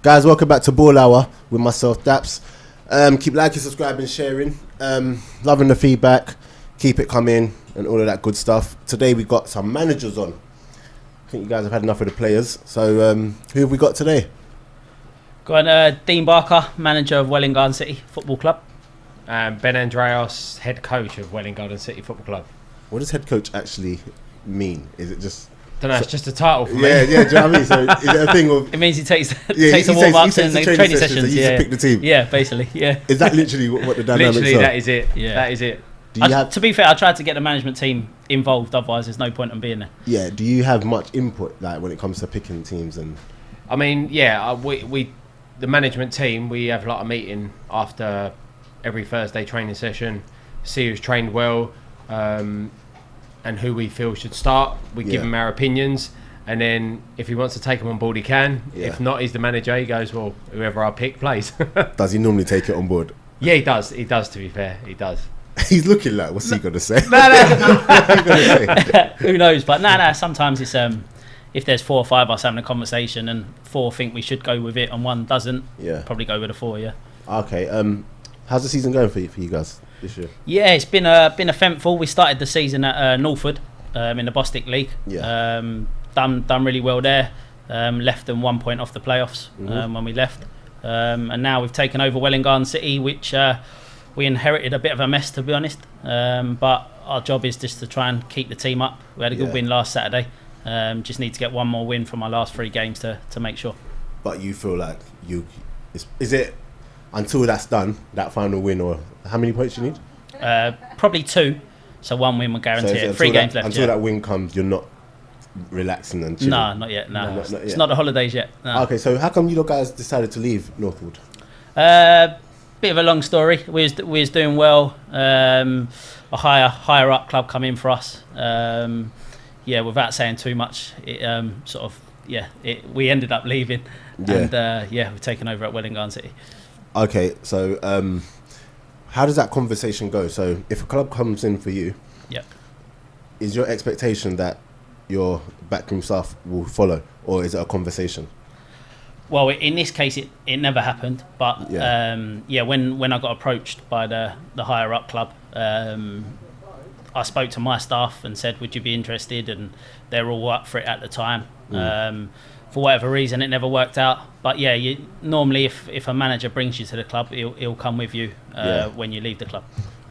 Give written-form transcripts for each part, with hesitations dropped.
Guys, welcome back to Ball Hour with myself, Daps. Keep liking, subscribing, sharing. Loving the feedback. Keep it coming and all of that good stuff. Today we got some managers on. I think you guys have had enough of the players. So who have we got today? Got Dean Barker, manager of Welwyn Garden City Football Club. Ben Andreos, head coach of Welwyn Garden City Football Club. What does head coach actually mean? Is it just... Don't know, it's just a title for me. Yeah, do you know what I mean? So is it a thing of... It means he takes the warm-ups and the training sessions. So you just pick the team. Yeah, basically, yeah. Is that literally what the dynamics Literally, are? that is it. Yeah. That is it. To be fair, I tried to get the management team involved, otherwise there's no point in being there. Yeah, do you have much input like when it comes to picking teams? And I mean, yeah, we the management team, we have like a meeting after every Thursday training session, see who's trained well, and who we feel should start. We give him our opinions, and then if he wants to take them on board, he can. Yeah. If not, he's the manager. He goes, well, whoever I pick plays. Does he normally take it on board? Yeah, he does. He does, to be fair. He does. He's looking like, what's he going to say? Who knows? But no. Sometimes it's if there's 4 or 5 of us having a conversation and 4 think we should go with it and 1 doesn't, probably go with the 4. Yeah. Okay. How's the season going for you guys this year? Yeah, it's been eventful. We started the season at Northwood in the Bostik League. Yeah. Done really well there. Left them 1 point off the playoffs when we left, and now we've taken over Welwyn Garden City, which. We inherited a bit of a mess, to be honest, but our job is just to try and keep the team up. We had a good win last Saturday. Just need to get 1 more win from our last 3 games to make sure. But you feel like is it until that's done, that final win, or how many points you need? Probably 2, so 1 win will guarantee it. 3 games left. Until that win comes, you're not relaxing and chilling? No, not yet. No, not it's not the holidays yet. No. Okay, so how come you guys decided to leave Northwood? Bit of a long story. We was doing well. A higher up club come in for us. Without saying too much, it we ended up leaving, and we've taken over at Welwyn Garden City. Okay, so how does that conversation go? So if a club comes in for you, is your expectation that your backroom staff will follow, or is it a conversation? Well, in this case, it never happened. But when I got approached by the higher up club, I spoke to my staff and said, "Would you be interested?" And they're all up for it at the time. For whatever reason, it never worked out. But normally, if a manager brings you to the club, he'll come with you when you leave the club.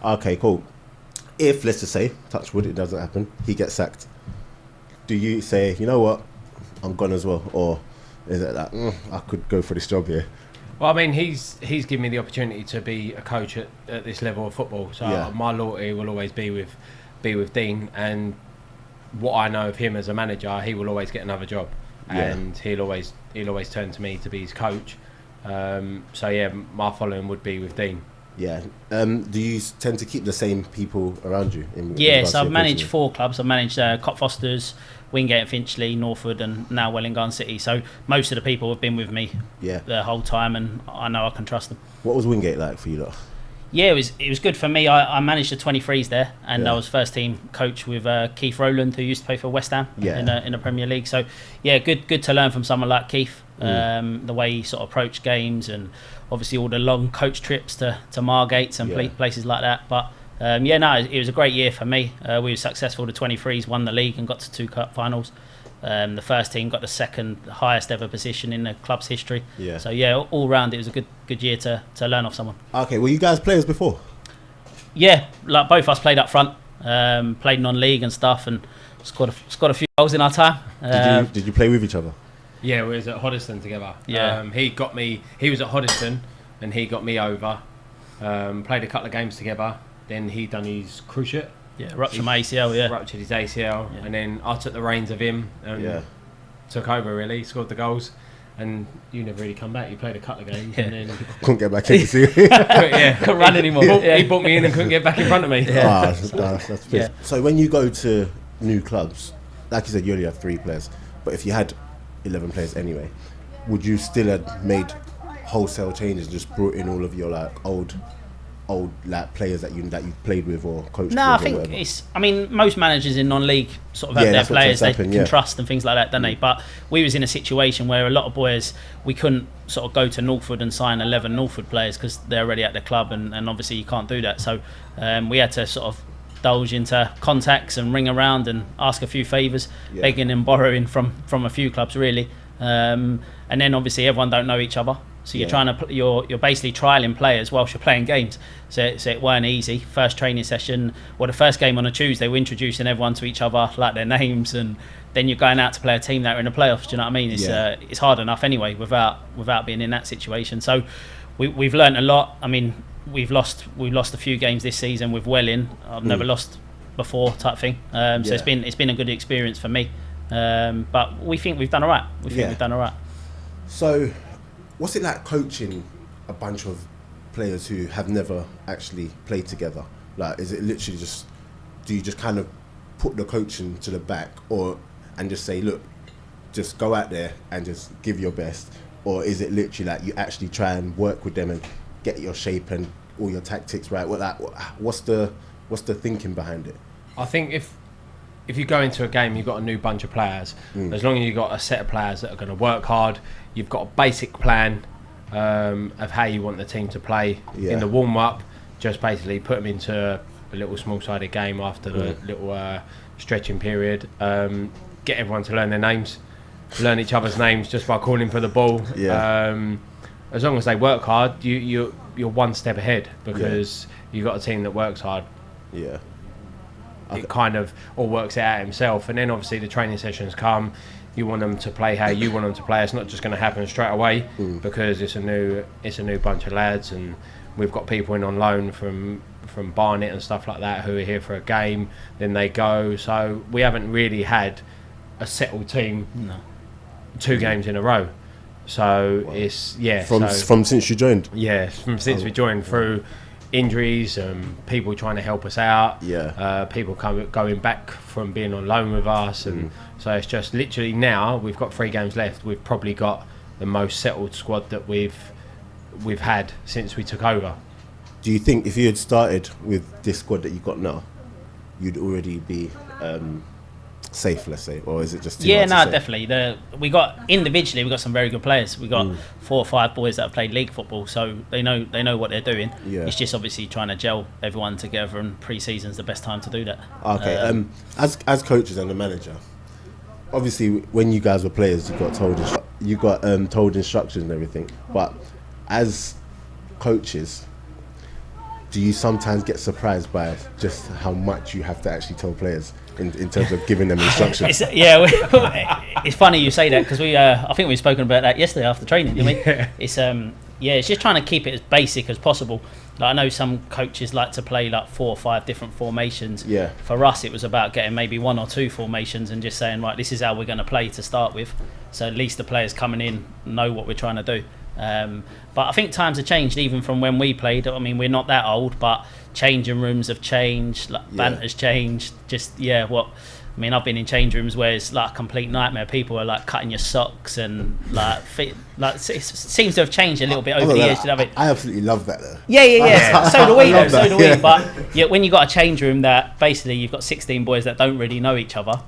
Okay, cool. If, let's just say, touch wood, it doesn't happen, he gets sacked. Do you say, you know what, I'm gone as well, or is it that I could go for this job here? Well, I mean, he's given me the opportunity to be a coach at this level of football. So my loyalty will always be with Dean, and what I know of him as a manager, he will always get another job, and he'll always turn to me to be his coach. My following would be with Dean. Yeah. Do you tend to keep the same people around you? So I've managed 4 clubs. I've managed Fosters, Wingate and Finchley, Northwood, and now Welwyn Garden City. So most of the people have been with me the whole time, and I know I can trust them. What was Wingate like for you lot? Yeah, it was good for me. I managed the 23s there, and I was first team coach with Keith Rowland, who used to play for West Ham in the Premier League. So good to learn from someone like Keith, the way he sort of approached games, and obviously all the long coach trips to Margate and places like that. But it was a great year for me. We were successful. The 23s won the league and got to 2 cup finals. The first team got the 2nd highest ever position in the club's history. So all round it was a good year to learn off someone. Okay, were you guys players before? Yeah, like both of us played up front, played non-league and stuff, and scored a few goals in our time. Did you play with each other? Yeah, we was at Hoddesdon together. He was at Hoddesdon and he got me over. Played a couple of games together. Then he done his cruciate. Ruptured my ACL. Ruptured his ACL, and then I took the reins of him and took over. Really, scored the goals, and you never really come back. You played a couple of games, and then couldn't get back in to see. Couldn't run anymore. He brought me in and couldn't get back in front of me. That's pissed. So when you go to new clubs, like you said, you only have 3 players, but if you had 11 players anyway, would you still have made wholesale changes, just brought in all of your like old old like players that you played with or coached No, I with? think it's. I mean, most managers in non-league sort of have their players they can trust and things like that, don't they? But we was in a situation where a lot of boys, we couldn't sort of go to Northwood and sign 11 Northwood players because they're already at the club, and obviously you can't do that. So we had to sort of indulge into contacts and ring around and ask a few favours, begging and borrowing from a few clubs really. And then obviously everyone don't know each other. So you're trying to you're basically trialing players whilst you're playing games. So it weren't easy. First training session, the first game on a Tuesday, we're introducing everyone to each other, like their names, and then you're going out to play a team that are in the playoffs. Do you know what I mean? It's hard enough anyway without being in that situation. So we've learnt a lot. I mean, we've lost a few games this season with Welwyn. I've never lost before, type thing. So it's been a good experience for me. But we think we've done all right. We've done all right. So, what's it like coaching a bunch of players who have never actually played together? Like, is it literally do you just kind of put the coaching to the back and just say, look, just go out there and just give your best? Or is it literally like you actually try and work with them and get your shape and all your tactics right? What's the thinking behind it? I think if you go into a game, you've got a new bunch of players. As long as you've got a set of players that are going to work hard, you've got a basic plan of how you want the team to play in the warm-up. Just basically put them into a little small-sided game after the little stretching period. Get everyone to learn their names, learn each other's names just by calling for the ball. As long as they work hard, you're one step ahead because you've got a team that works hard. It kind of all works it out himself, and then obviously the training sessions come. You want them to play how you want them to play. It's not just going to happen straight away because it's a new bunch of lads, and we've got people in on loan from Barnet and stuff like that who are here for a game, then they go. So we haven't really had a settled team 2 games in a row. So it's from since you joined. From since we joined through injuries, people trying to help us out, people going back from being on loan with us, and so it's just literally now we've got 3 games left. We've probably got the most settled squad that we've had since we took over. Do you think if you had started with this squad that you got now, you'd already be safe, let's say, or is it just too hard to say? Definitely. We got some very good players. We got 4 or 5 boys that have played league football, so they know what they're doing. It's just obviously trying to gel everyone together, and pre-season's the best time to do that. Okay. As coaches and the manager, obviously when you guys were players, you got told instructions and everything, but as coaches, do you sometimes get surprised by just how much you have to actually tell players in terms of giving them instructions? It's funny you say that because I think we've spoken about that yesterday after training, didn't we? It's just trying to keep it as basic as possible. Like, I know some coaches like to play like 4 or 5 different formations. For us, it was about getting maybe 1 or 2 formations and just saying, right, this is how we're going to play to start with. So at least the players coming in know what we're trying to do. But I think times have changed even from when we played. I mean, we're not that old, but changing rooms have changed, like banter's changed. I've been in change rooms where it's like a complete nightmare. People are like cutting your socks and it seems to have changed a little bit over the years. I absolutely love that though. So do we. But when you got a change room that basically you've got 16 boys that don't really know each other.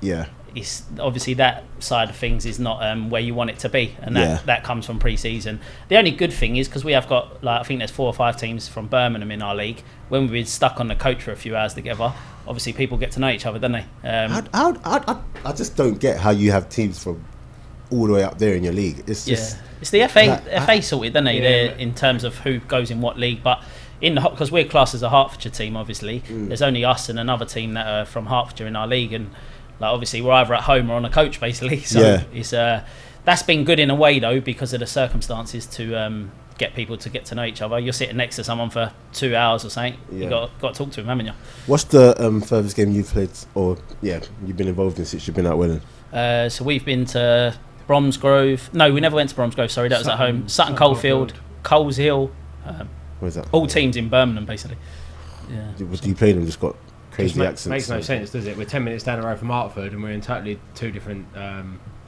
It's obviously that side of things is not where you want it to be, and that comes from pre-season. The only good thing is because we have got I think there's 4 or 5 teams from Birmingham in our league. When we've been stuck on the coach for a few hours together, obviously people get to know each other, don't they? I just don't get how you have teams from all the way up there in your league. It's just it's the FA sorted, don't they? In terms of who goes in what league, but because we're classed as a Hertfordshire team, obviously there's only us and another team that are from Hertfordshire in our league, and obviously we're either at home or on a coach basically. So it's that's been good in a way though, because of the circumstances to get people to get to know each other. You're sitting next to someone for 2 hours or something. You got to talk to them, haven't you? What's the furthest game you've played or you've been involved in since you've been at Welwyn? So we've been to Bromsgrove. No, we never went to Bromsgrove. Sorry, that was at home. Sutton Coldfield, Coles Hill. Where's that? All teams in Birmingham basically. Do you play them? Just got crazy accents. Makes no sense, does it? We're 10 minutes down the road from Hartford, and we're in totally 2 different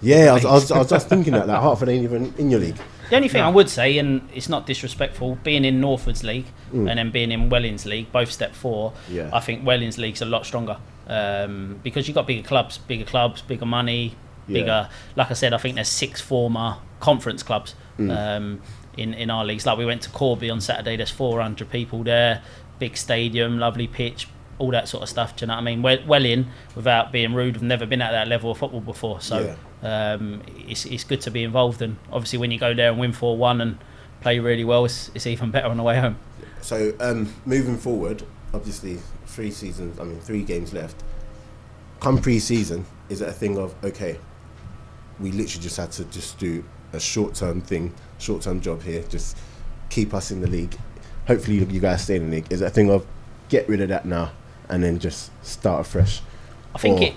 Yeah, I was just thinking that Hertford ain't even in your league. The only thing I would say, and it's not disrespectful, being in Northwood's league and then being in Welwyn's league, both step 4, I think Welwyn's league's a lot stronger because you've got bigger clubs, bigger money, bigger. Like I said, I think there's 6 former conference clubs in our leagues. Like we went to Corby on Saturday, there's 400 people there, big stadium, lovely pitch, all that sort of stuff. Do you know what I mean? Welwyn, without being rude, have never been at that level of football before, so it's good to be involved. And obviously, when you go there and win 4-1 and play really well, it's even better on the way home. So moving forward, obviously 3 games left. Come pre-season, is it a thing of okay, we literally just had to just do a short-term job here, just keep us in the league. Hopefully, you guys stay in the league. Is it a thing of get rid of that now and then just start afresh? I think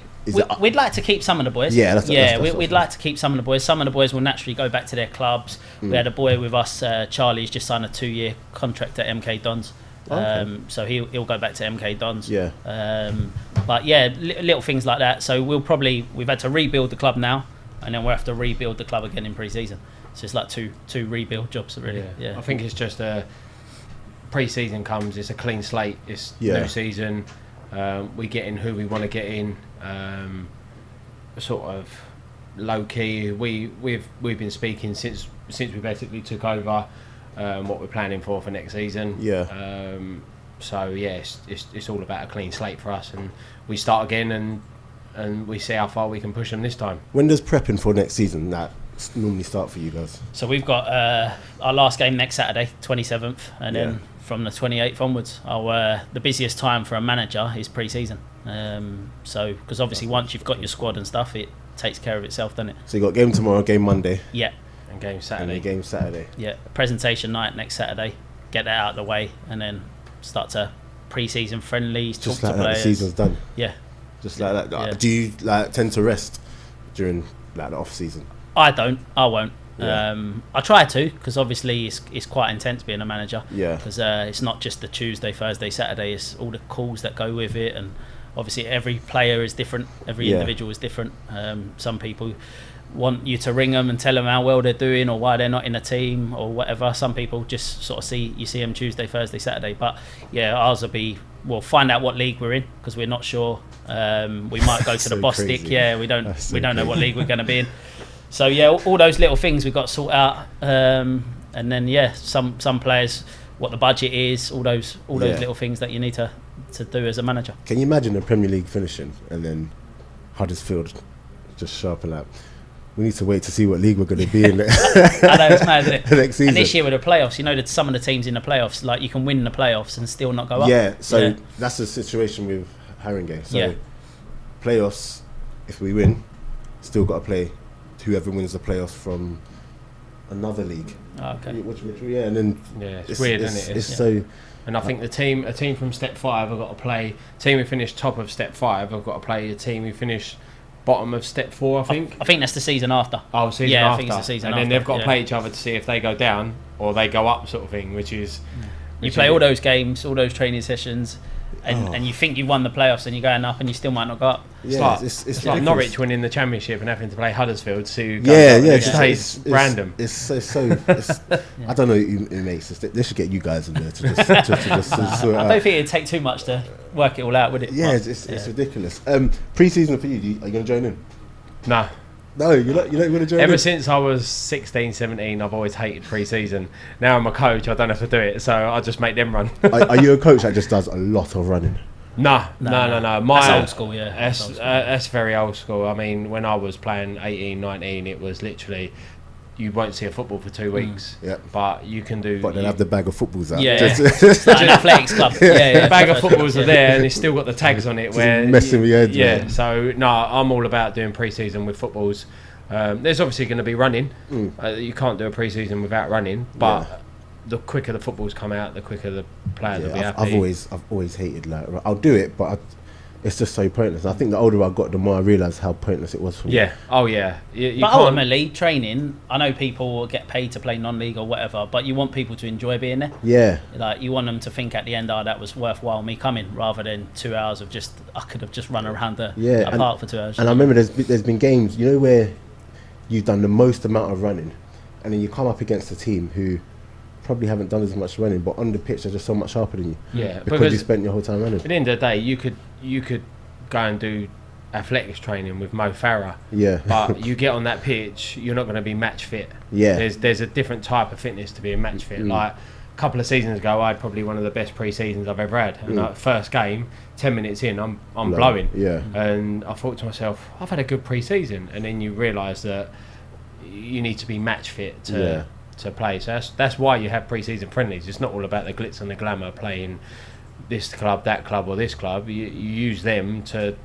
we'd like to keep some of the boys. We'd like to keep some of the boys. Some of the boys will naturally go back to their clubs. We had a boy with us, Charlie's just signed a 2-year contract at MK Dons. So he'll go back to MK Dons. But yeah, little things like that. So we've had to rebuild the club now, and then we'll have to rebuild the club again in pre-season. So it's like two rebuild jobs really. I think it's just pre-season comes, it's a clean slate, it's new season, we get in who we want to get in, sort of low key. We've been speaking since we basically took over what we're planning for next season. So yeah, it's all about a clean slate for us, and we start again and we see how far we can push them this time. When does prepping for next season normally start for you guys? So we've got our last game next Saturday, 27th, and then from the 28th onwards, the busiest time for a manager is pre-season. So because obviously once you've got your squad and stuff, it takes care of itself, doesn't it? So you got game tomorrow, game Monday. Yeah. And game Saturday. Yeah. Presentation night next Saturday. Get that out of the way, and then start to pre-season friendlies. Just talk like to that, players. the season's done. Yeah. Just like that. Yeah. Do you tend to rest during the off season? I don't. I won't. Yeah. I try to, because obviously it's quite intense being a manager. Yeah. Because it's not just the Tuesday, Thursday, Saturday. It's all the calls that go with it, and obviously every player is different. Every individual is different. Some people want you to ring them and tell them how well they're doing or why they're not in a team or whatever. Some people just sort of see them Tuesday, Thursday, Saturday. But yeah, ours we'll find out what league we're in, because we're not sure. We might go to the Bostic. Yeah, we don't know what league we're going to be in. So yeah, all those little things we've got to sort out, and then some players, what the budget is, all those little things that you need to do as a manager. Can you imagine the Premier League finishing and then Huddersfield just sharpen up? We need to wait to see what league we're going to be in. I know, it's mad, isn't it? Next season. And this year with the playoffs, that some of the teams in the playoffs, like you can win the playoffs and still not go up. Yeah, so that's the situation with Haringey. So playoffs, if we win, still got to play whoever wins the playoffs from another league. Oh, okay. And then it's weird, isn't it? It's so. And I think a team from Step 5 have got to play. Team who finished top of Step 5 have got to play a team who finished bottom of Step 4. I think that's the season after. Oh, season after. I think it's the season and after. then they've got to play each other to see if they go down or they go up, sort of thing. Which is you play all those games, all those training sessions. And you think you've won the playoffs and you're going up and you still might not go up. Yeah, it's like Norwich winning the championship and having to play Huddersfield. So it's random. It's so I don't know who makes this. They should get you guys in there to just sort it out. I don't think it'd take too much to work it all out, would it? Yeah, it's ridiculous. Pre-season for you, are you going to join in? No. No, you're not going to join in? Ever since I was 16, 17, I've always hated pre-season. Now I'm a coach, I don't have to do it, so I just make them run. Are you a coach that just does a lot of running? No. That's old school, yeah. That's very old school. I mean, when I was playing 18, 19, it was literally, you won't see a football for 2 weeks. Yeah. But you can do... But then have the bag of footballs out. Yeah. It's like an athletics club. Yeah. The bag of footballs are there and it's still got the tags on it. Where messing with your head. Yeah, man. so no, I'm all about doing pre-season with footballs. There's obviously going to be running. You can't do a pre-season without running, but the quicker the footballs come out, the quicker the players will be happy. I've always hated I'll do it, but it's just so pointless. I think the older I got, the more I realised how pointless it was for me. Yeah. Oh yeah. But ultimately, training. I know people get paid to play non-league or whatever, but you want people to enjoy being there. Yeah. Like you want them to think at the end, that was worthwhile me coming, rather than 2 hours of I could have just run around the park for 2 hours. And I remember there's been games, where you've done the most amount of running, and then you come up against a team who probably haven't done as much running, but on the pitch they're just so much sharper than you. Yeah, because you spent your whole time running. At the end of the day, you could go and do athletics training with Mo Farah. Yeah. But you get on that pitch, you're not going to be match fit. Yeah. There's a different type of fitness to being match fit. Like a couple of seasons ago, I had probably one of the best pre-seasons I've ever had. And like, first game, 10 minutes in, I'm blowing. Yeah. And I thought to myself, I've had a good pre-season. And then you realise that you need to be match fit to play. So that's why you have pre-season friendlies. It's not all about the glitz and the glamour playing this club, that club, or this club. You use them to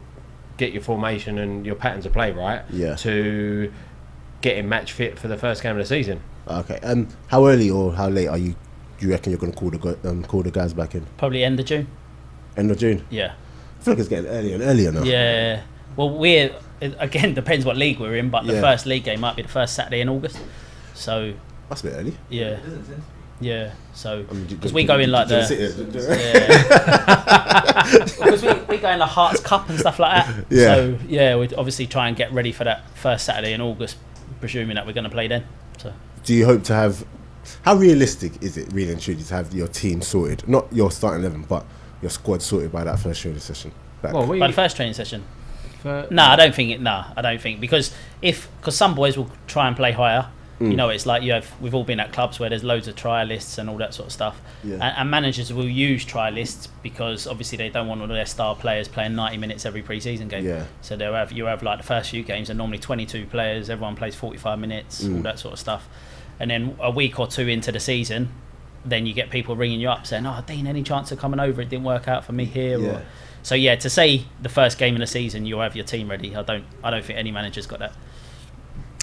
get your formation and your patterns of play right to get in match fit for the first game of the season. Okay. How early or how late do you reckon you're going to call the guys back in? Probably end of June. End of June? Yeah. I feel like it's getting earlier and earlier now. Yeah. Well, it again depends what league we're in, but the first league game might be the first Saturday in August. So that's a bit early. Yeah. Yeah. So because we go in like because we go in the Hearts Cup and stuff like that. Yeah. So yeah, we'd obviously try and get ready for that first Saturday in August, presuming that we're going to play then. So do you hope to have? How realistic is it, really and truly, to have your team sorted? Not your starting 11, but your squad sorted by that first training session. By the first training session. I don't think because some boys will try and play higher. You know, it's like we've all been at clubs where there's loads of trialists and all that sort of stuff. Yeah. And managers will use trialists because obviously they don't want all their star players playing 90 minutes every pre-season game. Yeah. So you have like the first few games are normally 22 players, everyone plays 45 minutes, all that sort of stuff. And then a week or two into the season, then you get people ringing you up saying, "Oh, Dean, any chance of coming over? It didn't work out for me here." Yeah. So to say the first game of the season you'll have your team ready, I don't think any manager's got that.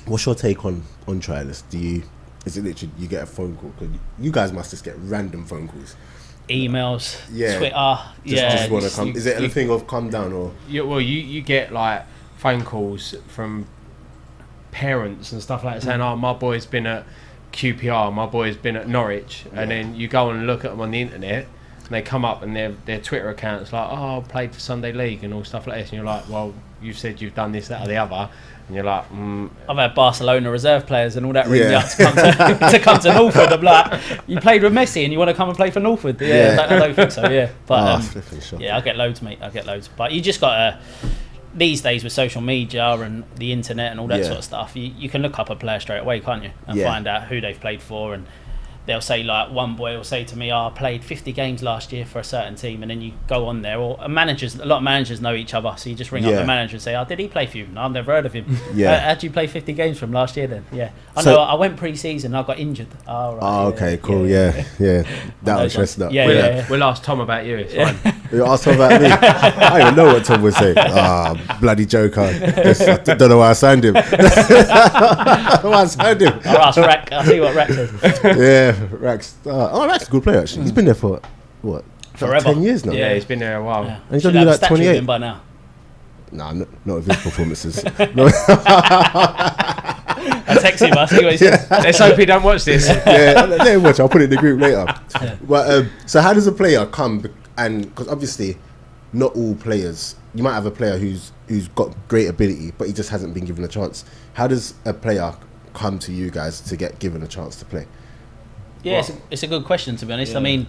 What's your take on trialists? Is it literally you get a phone call? Cause you guys must just get random phone calls, emails, Twitter. Just want to come. Is it anything of come down or? You get like phone calls from parents and stuff like that saying, "Oh, my boy's been at QPR, my boy's been at Norwich," and then you go and look at them on the internet. And they come up and their Twitter accounts like, "Oh, I played for Sunday League" and all stuff like this, and you're like, "Well, you've said you've done this, that, or the other," and you're like, I've had Barcelona reserve players and all that ringing up to come to Northwood. I'm like, "You played with Messi and you want to come and play for Northwood?" I don't think so. Yeah, but I get loads, mate. I get loads, but you just got to. These days with social media and the internet and all that sort of stuff, you can look up a player straight away, can't you, and find out who they've played for. And they'll say, like, one boy will say to me, "I played 50 games last year for a certain team," and then you go on there, or a lot of managers know each other, so you just ring up the manager and say, "Oh, did he play for you?" "No, I've never heard of him." How'd you play 50 games from last year then? I went pre-season, I got injured. Okay, cool. Yeah. That was stressing up. We'll ask Tom about you, it's fine. You ask Tom about me. I don't even know what Tom would say. Bloody joker. I don't know why I signed him. I'll ask Rack. I'll see what Rack says. Yeah, Rack's Rack's a good player actually. He's been there for what? Forever. 10 years now. Yeah, he's been there a while. And he's only like 28 by now. Nah, not with his performances. I text him. I see what he says. Let's hope he don't watch this. Let him watch. I'll put it in the group later. But so how does a player come? And because obviously, not all players. You might have a player who's got great ability, but he just hasn't been given a chance. How does a player come to you guys to get given a chance to play? Yeah, it's a good question, to be honest. I mean,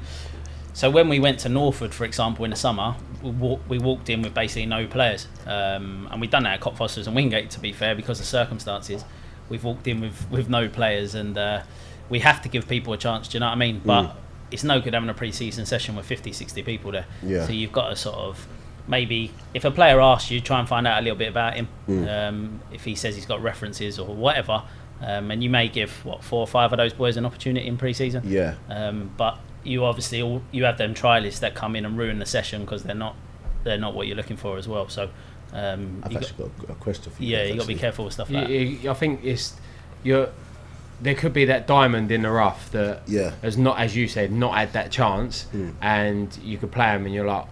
so when we went to Northwood, for example, in the summer, we walked in with basically no players, and we'd done that at Cockfosters and Wingate, to be fair, because of circumstances. We've walked in with no players, and we have to give people a chance, do you know what I mean? But it's no good having a pre-season session with 50, 60 people there. Yeah. So you've got to sort of, maybe, if a player asks you, try and find out a little bit about him. If he says he's got references or whatever, and you may give 4 or 5 of those boys an opportunity in pre-season. Yeah. But you obviously you have them trialists that come in and ruin the session because they're not what you're looking for as well. So I've actually got a question for you. Yeah, you got to be careful with stuff like that. I think there could be that diamond in the rough that has not, as you said, not had that chance, and you could play him and you're like,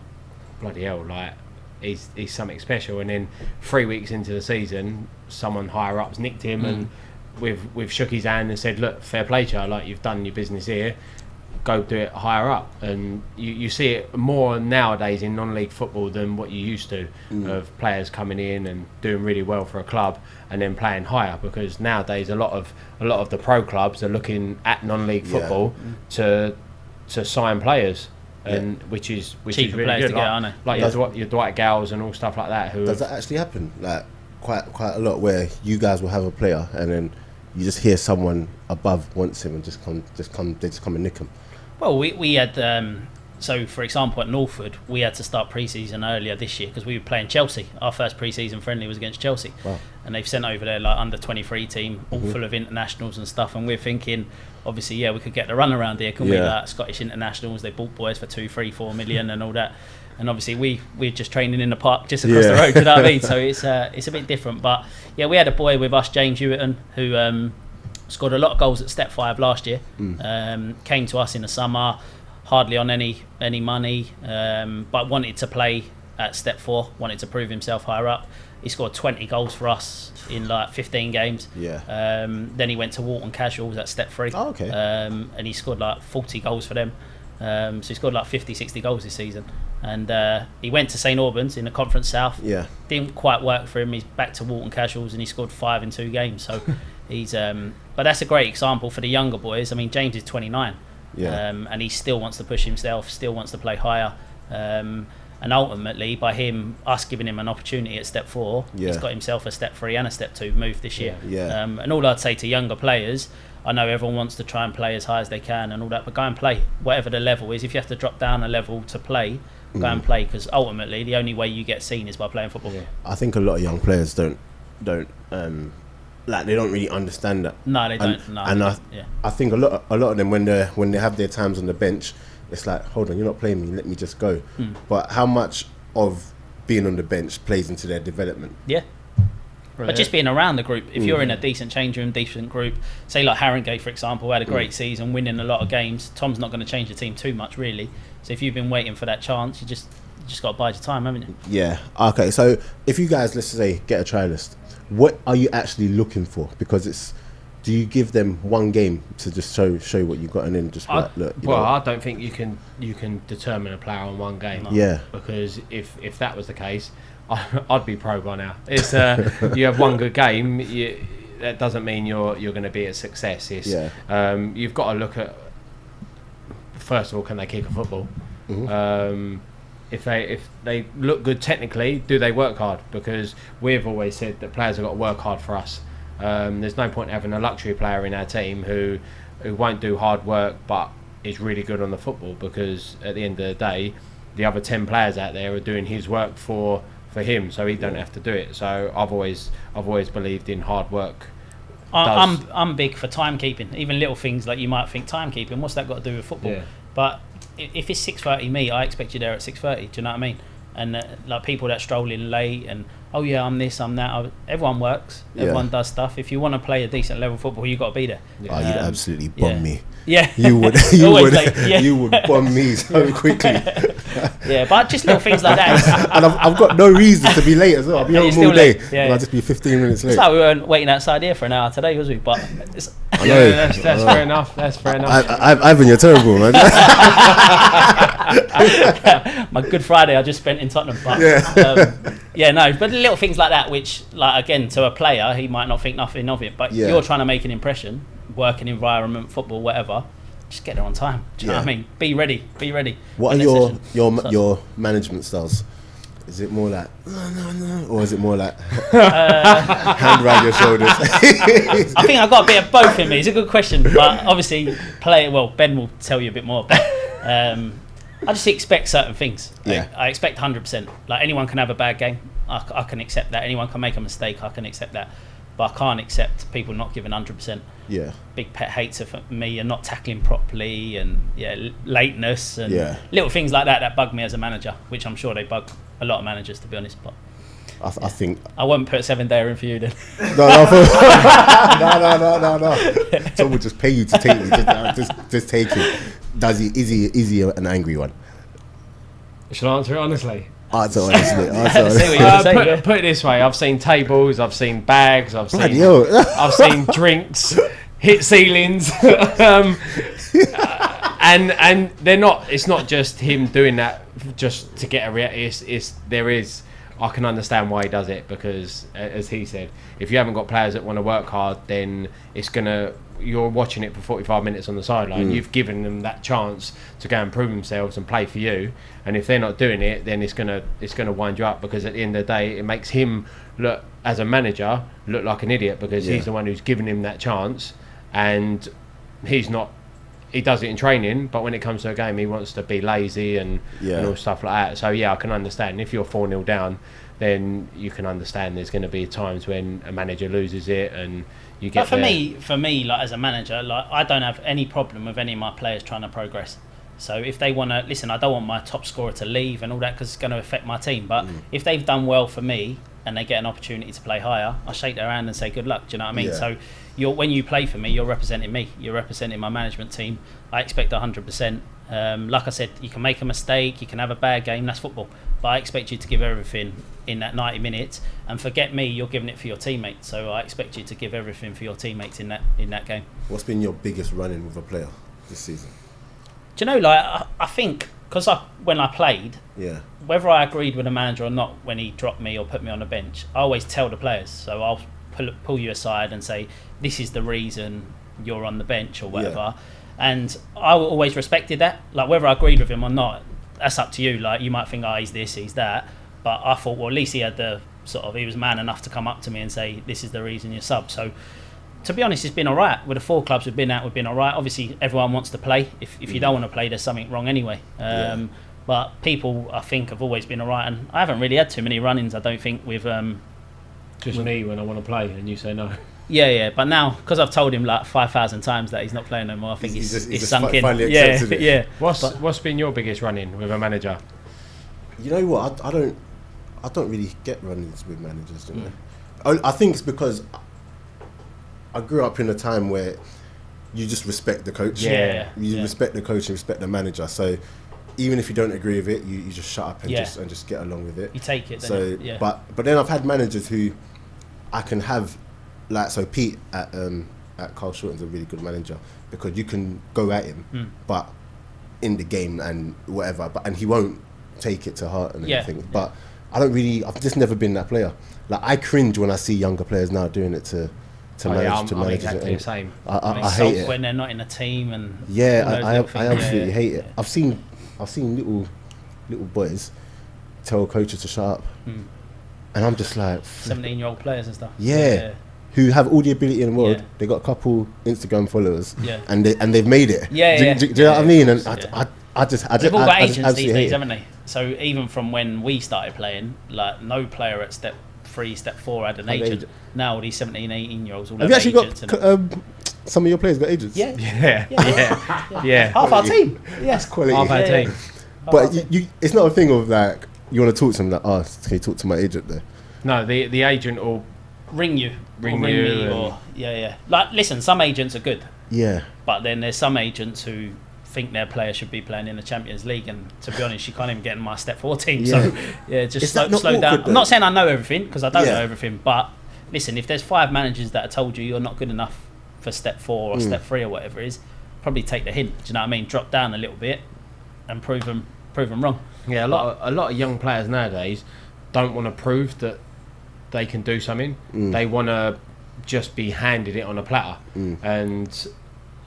bloody hell, like he's something special. And then 3 weeks into the season, someone higher up's nicked him and we've shook his hand and said, "Look, fair play to you, like you've done your business here. go do it higher up. And you see it more nowadays in non-league football than what you used to, of players coming in and doing really well for a club and then playing higher, because nowadays a lot of the pro clubs are looking at non-league football to sign players. And which is cheaper really players good. to get, aren't they? Like your Dwight Gales and all stuff like that. Does that actually happen? Like quite a lot, where you guys will have a player and then you just hear someone above wants him and they just come and nick him. Well, we had so for example at Northwood we had to start pre-season earlier this year because we were playing Chelsea. Our first pre-season friendly was against Chelsea. Wow. And they've sent over their like under 23 team all full of internationals and stuff, and we're thinking obviously we could get the run around here, couldn't we? Like Scottish internationals, they bought boys for 2, 3, 4 million and all that, and obviously we're just training in the park just across the road, you know what I mean? So it's a bit different. But yeah, we had a boy with us, James Hewiton, who scored a lot of goals at Step 5 last year. Came to us in the summer, hardly on any money, but wanted to play at Step 4, wanted to prove himself higher up. He scored 20 goals for us in like 15 games. Then he went to Walton Casuals at Step 3. Oh, okay. And he scored like 40 goals for them. So he scored like 50, 60 goals this season. And he went to St Albans in the Conference South. Didn't quite work for him. He's back to Walton Casuals and he scored 5 in 2 games. So he's but that's a great example for the younger boys. I mean, James is 29. And he still wants to push himself, still wants to play higher. And ultimately, by us giving him an opportunity at Step 4, he's got himself a Step 3 and a Step 2 move this year. And all I'd say to younger players, I know everyone wants to try and play as high as they can and all that, but go and play, whatever the level is. If you have to drop down a level to play, go and play, because ultimately the only way you get seen is by playing football. I think a lot of young players don't like, they don't really understand that. No, they don't. And I think a lot of them, when they have their times on the bench, it's like, hold on, you're not playing me, let me just go. But how much of being on the bench plays into their development? But just being around the group, if you're in a decent change room, decent group, say like Harringay for example, had a great season, winning a lot of games, Tom's not going to change the team too much really. So if you've been waiting for that chance, you just got to bide your time, haven't you? Okay, so if you guys, let's say, get a trialist, what are you actually looking for? Because do you give them one game to just show what you got, and then just like, look? I don't think you can determine a player on one game. Because if that was the case, I'd be pro by now. It's you have one good game, that doesn't mean you're going to be a success. It's you've got to look at, first of all, can they kick a football? If they look good technically, do they work hard? Because we've always said that players have got to work hard for us. There's no point having a luxury player in our team who won't do hard work but is really good on the football, because at the end of the day the other 10 players out there are doing his work for him, so he don't have to do it. So I've always believed in hard work. I'm big for timekeeping, even little things like you might think timekeeping, what's that got to do with football? But if it's 6:30 me, I expect you there at 6:30. Do you know what I mean? And like people that stroll in late and I'm this, I'm that. Everyone works. Everyone does stuff. If you want to play a decent level football, you got to be there. You'd absolutely bomb me. You would. You would bomb me so quickly. But just little things like that. And I've got no reason to be late as well. I'll be home all day. I'll just be 15 minutes late. It's like we weren't waiting outside here for an hour today, was we? But that's fair enough. That's fair enough. Ivan, you're terrible, man. My Good Friday I just spent in Tottenham. But but little things like that, which, like, again, to a player he might not think nothing of it, but you're trying to make an impression, working environment, football, whatever. Just get there on time. Do you know what I mean? Be ready. What are your management styles? Is it more like no, or is it more like hand around your shoulders? I think I've got a bit of both in me. It's a good question, but obviously Ben will tell you a bit more. But I just expect certain things. I expect 100%. Like, anyone can have a bad game. I can accept that. Anyone can make a mistake. I can accept that. But I can't accept people not giving 100%. Big pet hates for me and not tackling properly and lateness and little things like that bug me as a manager, which I'm sure they bug a lot of managers, to be honest. But I think I won't put a 7-dayer in for you then. No. Someone would just pay you to take me. Just take it. Is he an angry one? Shall I answer it honestly? Answer honestly. Put it this way: I've seen tables, I've seen bags, I've seen and they're not. It's not just him doing that just to get a reaction. I can understand why he does it, because, as he said, if you haven't got players that want to work hard, then you're watching it for 45 minutes on the sideline. You've given them that chance to go and prove themselves and play for you. And if they're not doing it, then it's gonna wind you up, because at the end of the day, it makes him look, as a manager, look like an idiot, because he's the one who's given him that chance, and he's not. He does it in training, but when it comes to a game, he wants to be lazy and all stuff like that. So I can understand. If you're 4-0 down, then you can understand there's going to be times when a manager loses it and you get. But for me, like as a manager, like I don't have any problem with any of my players trying to progress. So if they want to listen, I don't want my top scorer to leave and all that, because it's going to affect my team. But if they've done well for me and they get an opportunity to play higher, I shake their hand and say good luck. Do you know what I mean? So when you play for me, you're representing me. You're representing my management team. I expect 100%. Like I said, you can make a mistake, you can have a bad game. That's football. But I expect you to give everything in that 90 minutes. And forget me, you're giving it for your teammates. So I expect you to give everything for your teammates in that game. What's been your biggest run-in with a player this season? Do you know, like I think because when I played, whether I agreed with the manager or not when he dropped me or put me on the bench, I always tell the players. So I'll pull you aside and say, this is the reason you're on the bench or whatever. And I always respected that. Like whether I agreed with him or not, that's up to you. Like you might think, oh, he's this, he's that. But I thought, well, at least he had he was man enough to come up to me and say, this is the reason you're sub. So to be honest, it's been all right. With the 4 clubs we've been at, we've been all right. Obviously, everyone wants to play. If you don't want to play, there's something wrong anyway. But people, I think, have always been all right. And I haven't really had too many run-ins, I don't think, with... just me when I want to play and you say no. Yeah. But now, because I've told him like 5,000 times that he's not playing no more, I think he's sunk in. It. What's been your biggest run-in with a manager? You know what? I don't really get run-ins with managers, you know. I think it's because I grew up in a time where you just respect the coach. You respect the coach and respect the manager. So even if you don't agree with it, you just shut up and just get along with it. You take it. But then I've had managers who I can have, like, so Pete at Carl Shorten's a really good manager, because you can go at him, but in the game and whatever, and he won't take it to heart and everything. But I've just never been that player. Like I cringe when I see younger players now doing it to manage. I'm exactly the same. I hate it when they're not in a team and I absolutely hate it. I've seen little boys tell coaches to shut up, and I'm just like 17-year-old players and stuff. Who have all the ability in the world. They got a couple Instagram followers, and they've made it. Do you know what I mean? And they've all got agents these days, haven't they? So even from when we started playing, like no player at step 3, step 4 had an agent. Now all these 17, 18-year-olds all have you agents. Actually got some of your players got agents? Yeah. Half our team. That's quality. Half our team. But it's not a thing of like you want to talk to them like, can you talk to my agent there? No, the agent will ring me, or like listen, some agents are good, but then there's some agents who think their player should be playing in the Champions League, and to be honest, you can't even get in my step 4 team. So just slow down. I'm not saying I know everything, because I don't know everything, but listen, if there's 5 managers that have told you you're not good enough for step 4 or step 3 or whatever it is, probably take the hint. Do you know what I mean? Drop down a little bit and prove them wrong. A lot of young players nowadays don't want to prove that they can do something. They want to just be handed it on a platter, and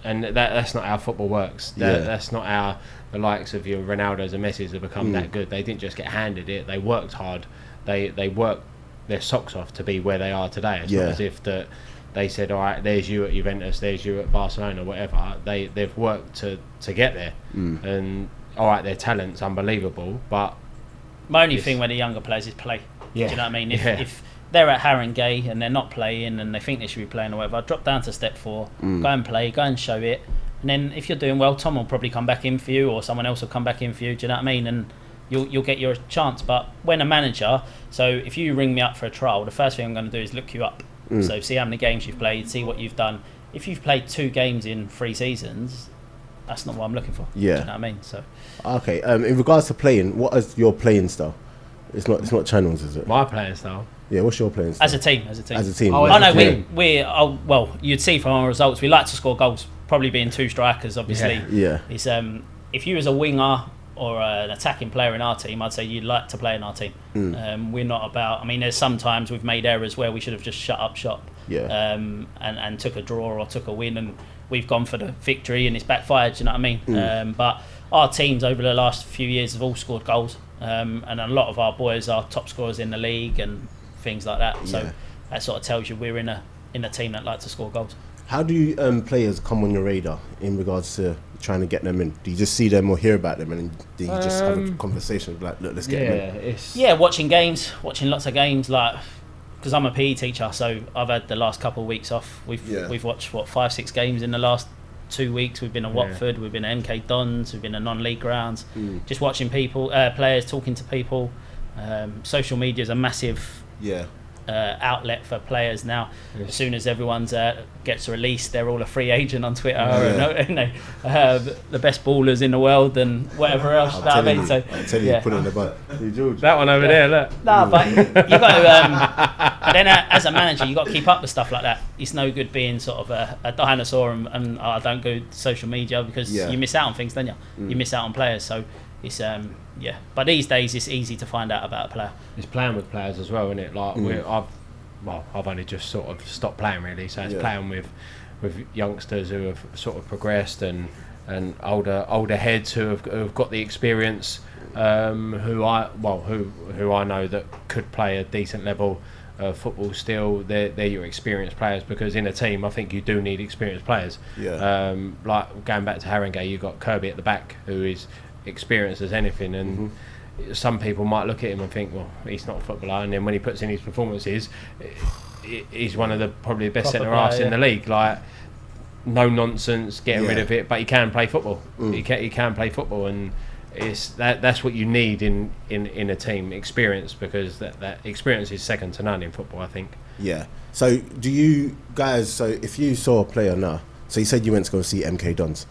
that's not how football works. That's not how the likes of your Ronaldos and Messis have become that good. They didn't just get handed it. They worked hard. They worked their socks off to be where they are today. It's not as if that they said, all right, there's you at Juventus, there's you at Barcelona, whatever. They've worked to get there, and all right, their talent's unbelievable. But my only thing with the younger players is play. Do you know what I mean? If they're at Haringey and they're not playing and they think they should be playing or whatever, drop down to step 4, go and play, go and show it. And then if you're doing well, Tom will probably come back in for you, or someone else will come back in for you. Do you know what I mean? And you'll get your chance. But when a manager, so if you ring me up for a trial, the first thing I'm going to do is look you up. So see how many games you've played, see what you've done. If you've played 2 games in 3 seasons, that's not what I'm looking for. Do you know what I mean? So okay. In regards to playing, what is your playing style? It's not channels, is it? My playing style. Yeah, what's your playing style? As a team. Oh, no, well, you'd see from our results, we like to score goals probably being two strikers, obviously. Yeah. It's if you was a winger or an attacking player in our team, I'd say you'd like to play in our team. We're not about. I mean, there's sometimes we've made errors where we should have just shut up shop. Yeah. And took a draw or took a win, and we've gone for the victory, and it's backfired. Do you know what I mean? But our teams over the last few years have all scored goals, and a lot of our boys are top scorers in the league and things like that. So that sort of tells you we're in a team that likes to score goals. How do players come on your radar in regards to trying to get them in? Do you just see them or hear about them, and do you just have a conversation like, look, let's get them in? Watching lots of games, like, because I'm a PE teacher, so I've had the last couple of weeks off. We've watched 5-6 games in the last 2 weeks. We've been at Watford, we've been at MK Dons, we've been at non-league grounds, just watching people, players, talking to people. Social media is a massive outlet for players now. As soon as everyone's gets released, they're all a free agent on Twitter, and the best ballers in the world and whatever else. I'll tell you, put it in the butt. That one over there, look. No, but you got to. Then as a manager, you got to keep up with stuff like that. It's no good being sort of a dinosaur and I don't go to social media, because you miss out on things, don't you? You miss out on players. So it's but these days it's easy to find out about a player. It's playing with players as well, isn't it? Like I've only just sort of stopped playing really, so it's playing with youngsters who have sort of progressed and older heads who have got the experience, who I know that could play a decent level of football still. They're your experienced players, because in a team I think you do need experienced players. Like going back to Haringey, you've got Kirby at the back who is experienced as anything, and some people might look at him and think, well, he's not a footballer, and then when he puts in his performances, he's one of the probably the best centre-halves in the league. Like, no nonsense, getting rid of it, but he can play football. He can play football, and that's what you need in a team, experience, because that experience is second to none in football, I think. Yeah. So do you guys? So if you saw a player now, so you said you went to go see MK Dons.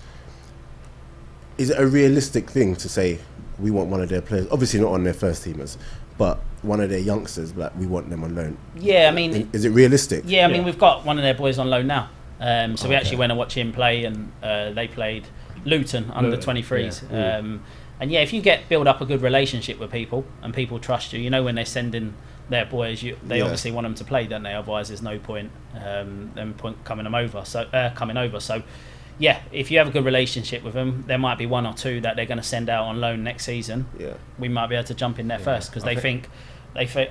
Is it a realistic thing to say we want one of their players, obviously not on their first teamers, but one of their youngsters, like, we want them on loan? Yeah, I mean, is it realistic? Yeah, I mean, we've got one of their boys on loan now. So we actually went and watched him play, and they played Luton under 23s. And if you build up a good relationship with people and people trust you, when they're sending their boys, they obviously want them to play, don't they? Otherwise, there's no point coming over. So if you have a good relationship with them, there might be one or two that they're going to send out on loan next season. We might be able to jump in there first, because they think,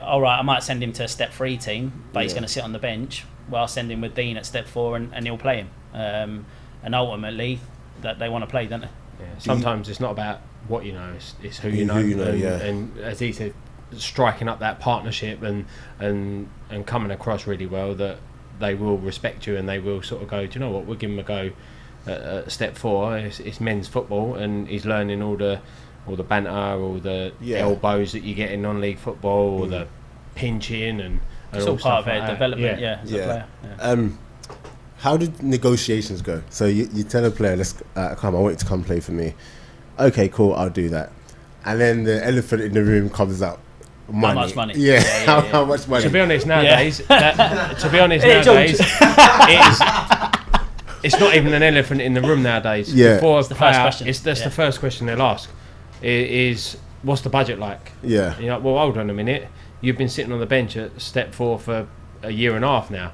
all right, I might send him to a step 3 team, but he's going to sit on the bench. Well, I'll send him with Dean at step 4 and he'll play him. And ultimately, that they want to play, don't they? Yeah. Sometimes it's not about what you know, it's who you know. And as he said, striking up that partnership and coming across really well, that they will respect you and they will sort of go, do you know what, we'll give him a go at step 4. It's men's football, and he's learning all the banter, all the elbows that you get in non-league football, or the pinching, and it's all part of their development. As a player. How did negotiations go? So you tell a player, let's come, I want you to come play for me. Okay, cool, I'll do that. And then the elephant in the room comes up. Money. How much money? How much money? To be honest, nowadays, it's not even an elephant in the room nowadays. Before it's the first question. That's the first question they'll ask. Is what's the budget like? Yeah. You're like, well, hold on a minute. You've been sitting on the bench at step 4 for a year and a half now.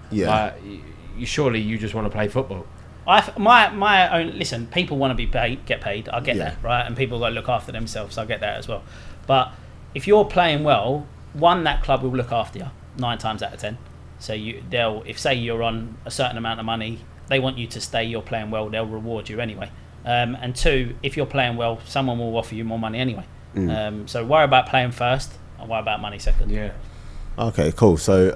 Surely you just want to play football. My own. Listen, people want to be paid, get paid. I get that, right? And people got to look after themselves. I get that as well. But if you're playing well, that club will look after you 9 times out of 10. So if say you're on a certain amount of money, they want you to stay. You're playing well, they'll reward you anyway. And 2, if you're playing well, someone will offer you more money anyway. So worry about playing first, and worry about money second. Yeah. Okay, cool. So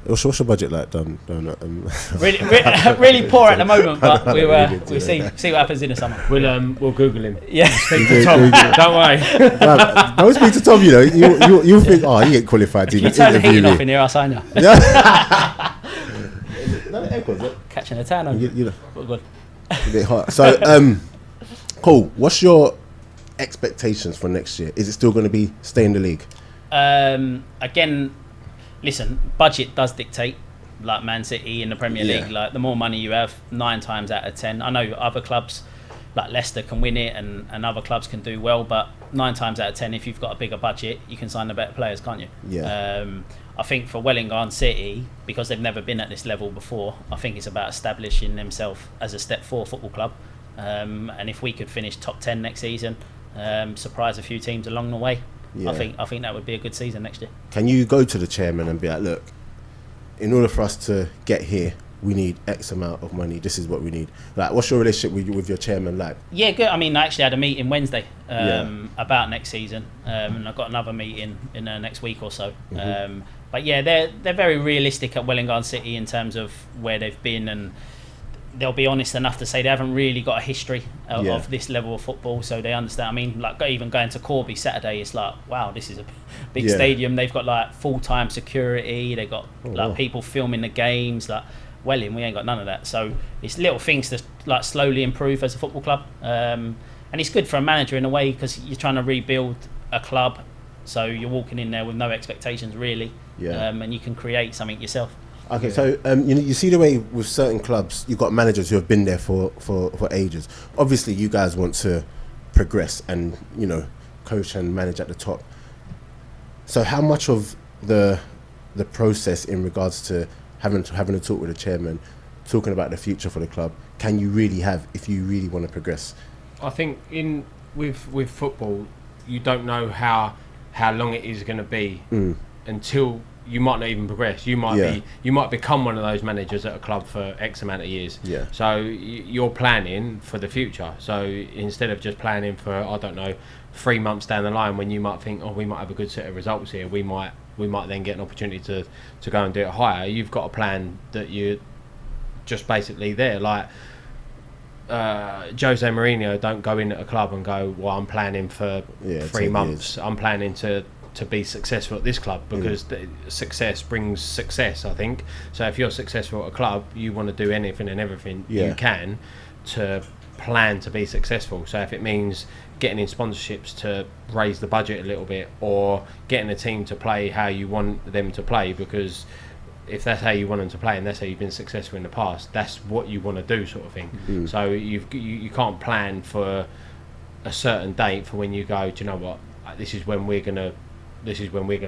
what's your budget like, Don? Really poor at the moment, but we'll see what happens in the summer. We'll Google him. Yeah. Speak to Tom. Don't worry. Don't speak to Tom. You'll think, he ain't qualified to you turn the heating off in here, I'll sign you. Catching a tan on you. Good. A bit hot. So, cool. What's your expectations for next year? Is it still going to be stay in the league? Again, listen, budget does dictate. like Man City in the Premier Yeah. League. Like the more money you have, 9 times out of 10. I know other clubs like Leicester can win it, and other clubs can do well, but 9 times out of 10, if you've got a bigger budget, you can sign the better players, can't you? Yeah. I think for Welwyn Garden City, because they've never been at this level before, I think it's about establishing themselves as a step 4 football club. And if we could finish top 10 next season, surprise a few teams along the way, Yeah. I think that would be a good season next year. Can you go to the chairman and be like, look, in order for us to get here, we need X amount of money. This is what we need. Like, what's your relationship with your chairman like? Yeah, good. I mean, I actually had a meeting Wednesday Yeah. about next season, and I've got another meeting in the next week or so. Mm-hmm. But yeah, they're very realistic at Welwyn Garden City in terms of where they've been, and they'll be honest enough to say they haven't really got a history of this level of football, so they understand. I mean, like even going to Corby Saturday, it's like, wow, this is a big Yeah. stadium. They've got like full-time security. They've got wow. people filming the games. Like Welwyn, we ain't got none of that. So it's little things to like slowly improve as a football club, and it's good for a manager in a way because you're trying to rebuild a club. So you're walking in there with no expectations really, and you can create something yourself. Okay, so you see the way with certain clubs, you've got managers who have been there for ages. Obviously, you guys want to progress and coach and manage at the top. So, how much of the process in regards to having a talk with the chairman, talking about the future for the club, can you really have if you really want to progress? I think with football, you don't know how long it is going to be until you might not even progress. You might become one of those managers at a club for X amount of years. Yeah. So you're planning for the future. So instead of just planning for 3 months down the line when you might think, we might have a good set of results here. We might then get an opportunity to go and do it higher. You've got a plan that you're just basically there. Like Jose Mourinho don't go in at a club and go, well, I'm planning for 3 months. I'm planning to be successful at this club because success brings success, I think. So if you're successful at a club, you want to do anything and everything you can to plan to be successful. So if it means getting in sponsorships to raise the budget a little bit, or getting a team to play how you want them to play, because if that's how you want them to play and that's how you've been successful in the past, that's what you want to do, sort of thing. So you can't plan for a certain date for when you go, do you know what, this is when we're gonna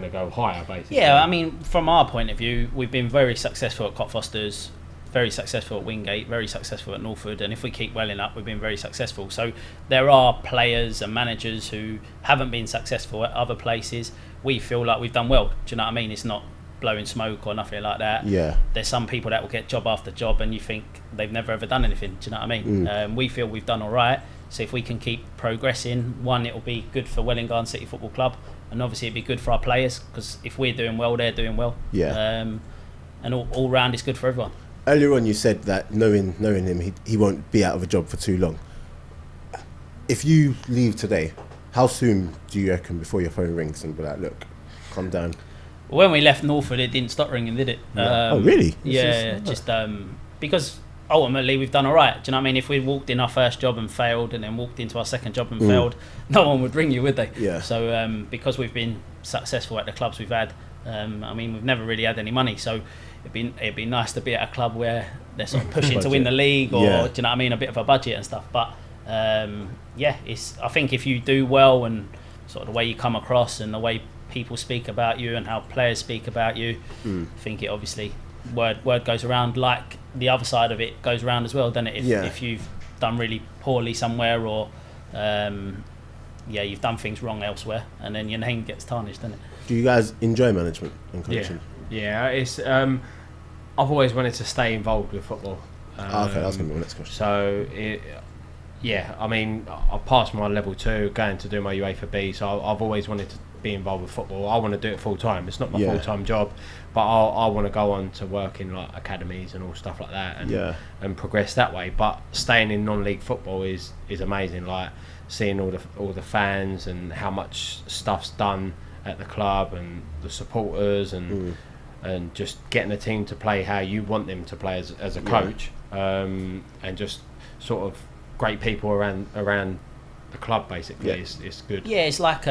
go higher, basically. Yeah, I mean, from our point of view, we've been very successful at Cockfosters, very successful at Wingate, very successful at Northwood, and if we keep welling up, we've been very successful. So there are players and managers who haven't been successful at other places. We feel like we've done well. Do you know what I mean? It's not blowing smoke or nothing like that. Yeah. There's some people that will get job after job and you think they've never ever done anything. Do you know what I mean? We feel we've done all right. So if we can keep progressing, one, it'll be good for Welwyn Garden City Football Club, and obviously it'd be good for our players because if we're doing well, they're doing well. Yeah. And all round it's good for everyone. Earlier on, you said that knowing him, he won't be out of a job for too long. If you leave today, how soon do you reckon before your phone rings and be like, look, calm down? When we left Northwood, it didn't stop ringing, did it? Oh, really? Because ultimately we've done all right. Do you know what I mean? If we walked in our first job and failed, and then walked into our second job and failed, no one would ring you, would they? Yeah. So because we've been successful at the clubs we've had, I mean, we've never really had any money, so it'd be nice to be at a club where they're sort of pushing to win the league, or do you know what I mean, a bit of a budget and stuff. But I think if you do well and sort of the way you come across and the way people speak about you and how players speak about you, I think it obviously word goes around, like the other side of it goes around as well, doesn't it? If you've done really poorly somewhere, or you've done things wrong elsewhere, and then your name gets tarnished, doesn't it? Do you guys enjoy management and coaching? Yeah, it's I've always wanted to stay involved with football. Okay, that's going to be my next question. So I mean, I passed my level 2, going to do my UEFA B, so I've always wanted to be involved with football. I want to do it full time. It's not my full time job, but I want to go on to work in like academies and all stuff like that, and progress that way. But staying in non-league football is amazing. Like seeing all the fans and how much stuff's done at the club and the supporters and just getting the team to play how you want them to play as a coach, and just sort of great people around the club, basically. It's good. Yeah, it's like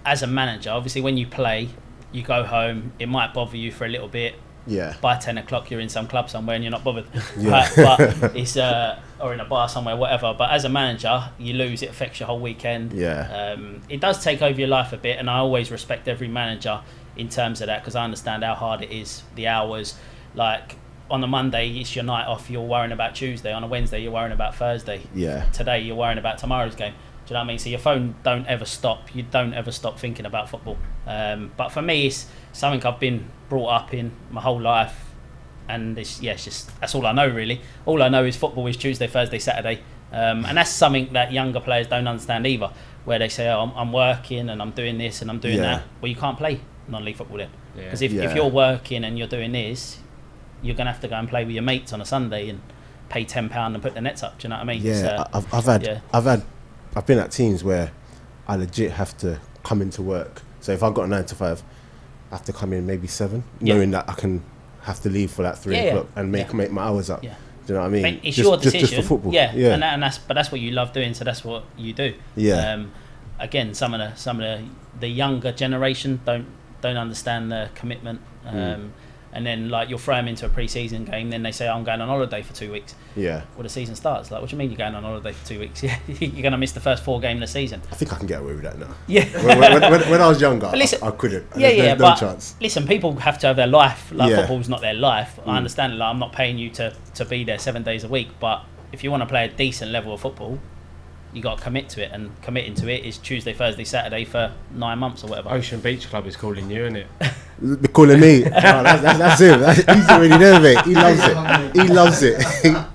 as a manager, obviously when you play, you go home, it might bother you for a little bit, Yeah. By 10 o'clock, you're in some club somewhere and you're not bothered. Yeah. But it's or in a bar somewhere, whatever. But as a manager, you lose. It affects your whole weekend. Yeah. It does take over your life a bit, and I always respect every manager in terms of that, because I understand how hard it is. The hours, like on a Monday, it's your night off. You're worrying about Tuesday. On a Wednesday, you're worrying about Thursday. Yeah. Today, you're worrying about tomorrow's game. Do you know what I mean? So your phone don't ever stop. You don't ever stop thinking about football. But for me, it's something I've been brought up in my whole life. And it's just that's all I know, really. All I know is football is Tuesday, Thursday, Saturday. And that's something that younger players don't understand either, where they say, oh, I'm working and I'm doing this and I'm doing that. Well, you can't play non-league football then. Because if you're working and you're doing this, you're going to have to go and play with your mates on a Sunday and pay £10 and put the nets up. Do you know what I mean? Yeah, I've been at teams where I legit have to come into work. So if I've got a 9 to 5, I have to come in maybe 7, knowing that I can have to leave for that 3 o'clock and make my hours up. Yeah. Do you know what I mean? But it's your decision. Just for football. Yeah. And that's what you love doing. So that's what you do. Yeah. Again, some of the younger generation don't understand the commitment. And then like you'll throw them into a pre-season game, then they say, oh, I'm going on holiday for 2 weeks. Yeah. Well, the season starts. Like, what do you mean you're going on holiday for 2 weeks? You're going to miss the first 4 games of the season. I think I can get away with that now. Yeah. when I was younger, listen, I couldn't. There's no chance. Listen, people have to have their life. Like football's not their life. I understand it. Like, I'm not paying you to be there 7 days a week, but if you want to play a decent level of football, you got to commit to it, and committing to it is Tuesday, Thursday, Saturday for 9 months or whatever. Ocean Beach Club is calling you, isn't it? They're calling me. That's him. He's already there, mate. He loves it. He loves it.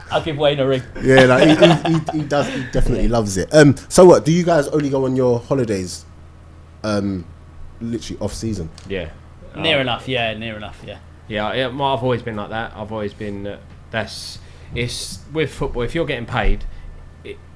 I'll give Wayne a ring. Yeah, like, he does. He definitely loves it. So what? Do you guys only go on your holidays, literally off season? Yeah. Near enough. Yeah. Yeah. I've always been like that. I've always been. It's with football. If you're getting paid,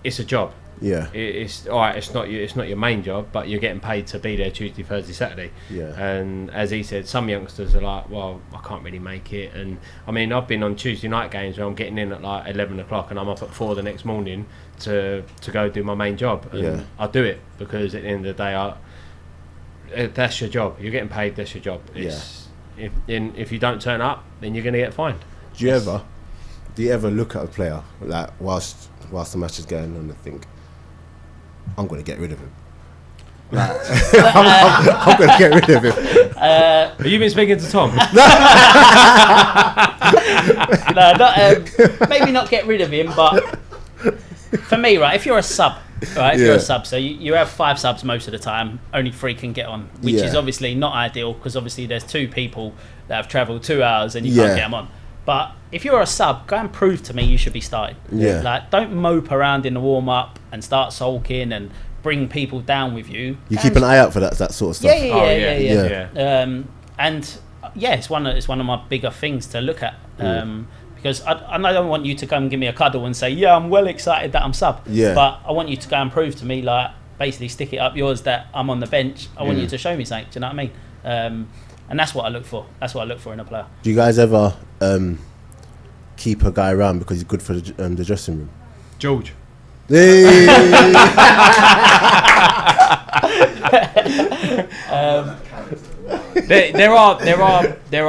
it's a job. Yeah, it's all right. It's not your main job, but you're getting paid to be there Tuesday, Thursday, Saturday. Yeah. And as he said, some youngsters are like, well, I can't really make it. And I mean, I've been on Tuesday night games where I'm getting in at like 11 o'clock and I'm up at 4 the next morning to go do my main job. And I do it because at the end of the day, that's your job. You're getting paid. That's your job. If you don't turn up, then you're going to get fined. Do you ever look at a player like whilst the match is going on and think, I'm going to get rid of him? Like, I'm going to get rid of him. Have you been speaking to Tom? No, maybe not get rid of him, but for me, right, if you're a sub, you're a sub, so you have 5 subs most of the time, only 3 can get on, which is obviously not ideal, because obviously there's 2 people that have travelled 2 hours and you can't get them on. But if you're a sub, go and prove to me you should be starting. Yeah. Like, don't mope around in the warm-up and start sulking and bring people down with you. You keep an eye out for that sort of stuff. Yeah. And it's one of my bigger things to look at. Because I don't want you to come and give me a cuddle and say, yeah, I'm well excited that I'm sub. Yeah. But I want you to go and prove to me, like, basically stick it up yours that I'm on the bench. I want you to show me something. Do you know what I mean? And that's what I look for. That's what I look for in a player. Do you guys ever keep a guy around because he's good for the dressing room? George. Hey. There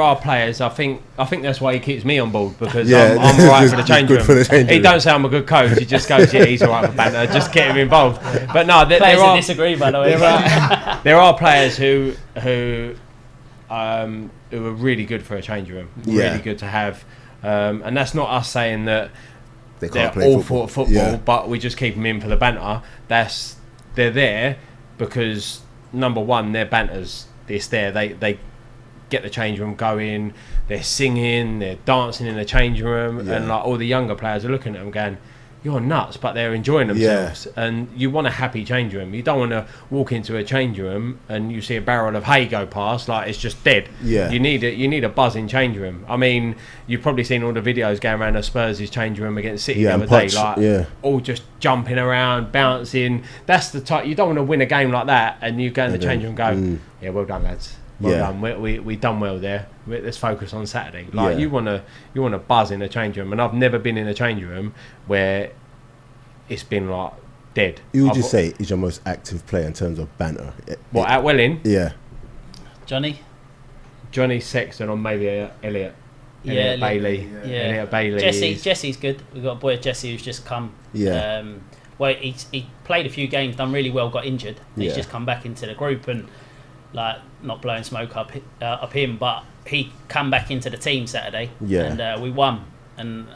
are players. I think that's why he keeps me on board, because I'm right for the change room. He don't say I'm a good coach. He just goes, yeah, he's all right for banter. Just get him involved. But no, players that disagree, by the way. There are players who are really good for a change room. Really good to have. And that's not us saying that they're all for football, but we just keep them in for the banter. They're there because, number one, they're banters. It's there. They get the change room going. They're singing. They're dancing in the change room, and like all the younger players are looking at them going, "You're nuts," but they're enjoying themselves. And you want a happy change room. You don't want to walk into a change room and you see a barrel of hay go past, like it's just dead. Yeah. You need a buzzing change room. I mean, you've probably seen all the videos going around of Spurs' change room against City the other day, all just jumping around, bouncing. That's the type. You don't want to win a game like that, and you go in the change room and go, "Yeah, well done, lads. Well done. We done well there. Let's focus on Saturday." Like you want to buzz in a change room, and I've never been in a change room where it's been like dead. Who would you say is your most active player in terms of banter? At Welling? Yeah. Johnny Sexton, or maybe Elliot. Elliot Bailey. Yeah. Elliot Bailey. Jesse's good. We've got a boy Jesse who's just come. Yeah. Well, he played a few games, done really well, got injured. He's just come back into the group and like not blowing smoke up him, but he come back into the team Saturday. Yeah. And we won. And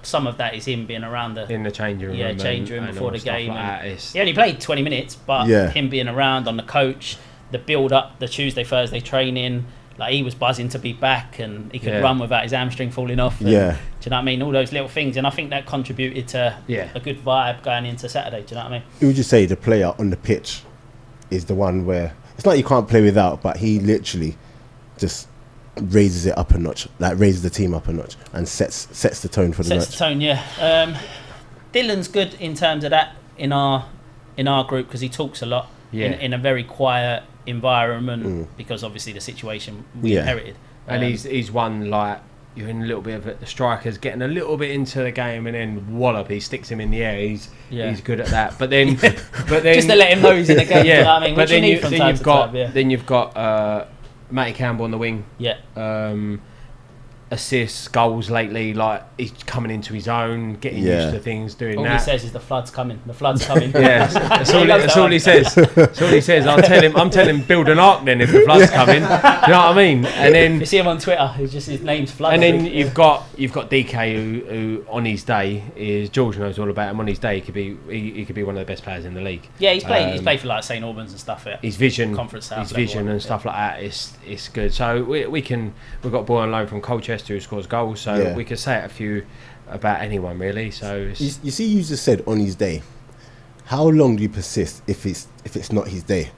some of that is him being around in the changing room. Yeah, change room before the game. Like he only played 20 minutes, but him being around on the coach, the build up, the Tuesday, Thursday training. Like he was buzzing to be back, and he could run without his hamstring falling off. And, do you know what I mean? All those little things, and I think that contributed to a good vibe going into Saturday. Do you know what I mean? Who would you say the player on the pitch is the one where it's not you can't play without, but he literally just raises it up a notch, like raises the team up a notch, and sets the tone for the match. Sets the tone, yeah. Dylan's good in terms of that in our group because he talks a lot in a very quiet environment because obviously the situation we inherited. And he's one like you're in a little bit of it. The striker's getting a little bit into the game, and then wallop, he sticks him in the air. He's good at that. But then just to let him know he's in the game. You know what I mean? But then you've got Matty Campbell on the wing. Yeah. Assists, goals lately. Like he's coming into his own, getting used to things, doing all that. All he says is the flood's coming. The flood's coming. That's all he says. That's all he says. I'm telling him build an ark then if the flood's coming. You know what I mean? And then you see him on Twitter. It's just his name's Flood. And then you've got DK who on his day is George knows all about him. On his day he could be one of the best players in the league. Yeah, he's played for like St Albans and stuff. His vision, Conference South, his vision and stuff like that is good. So we've got a boy on loan from Colchester who scores goals, so we could say a few about anyone really. So you see, you just said on his day. How long do you persist if it's not his day,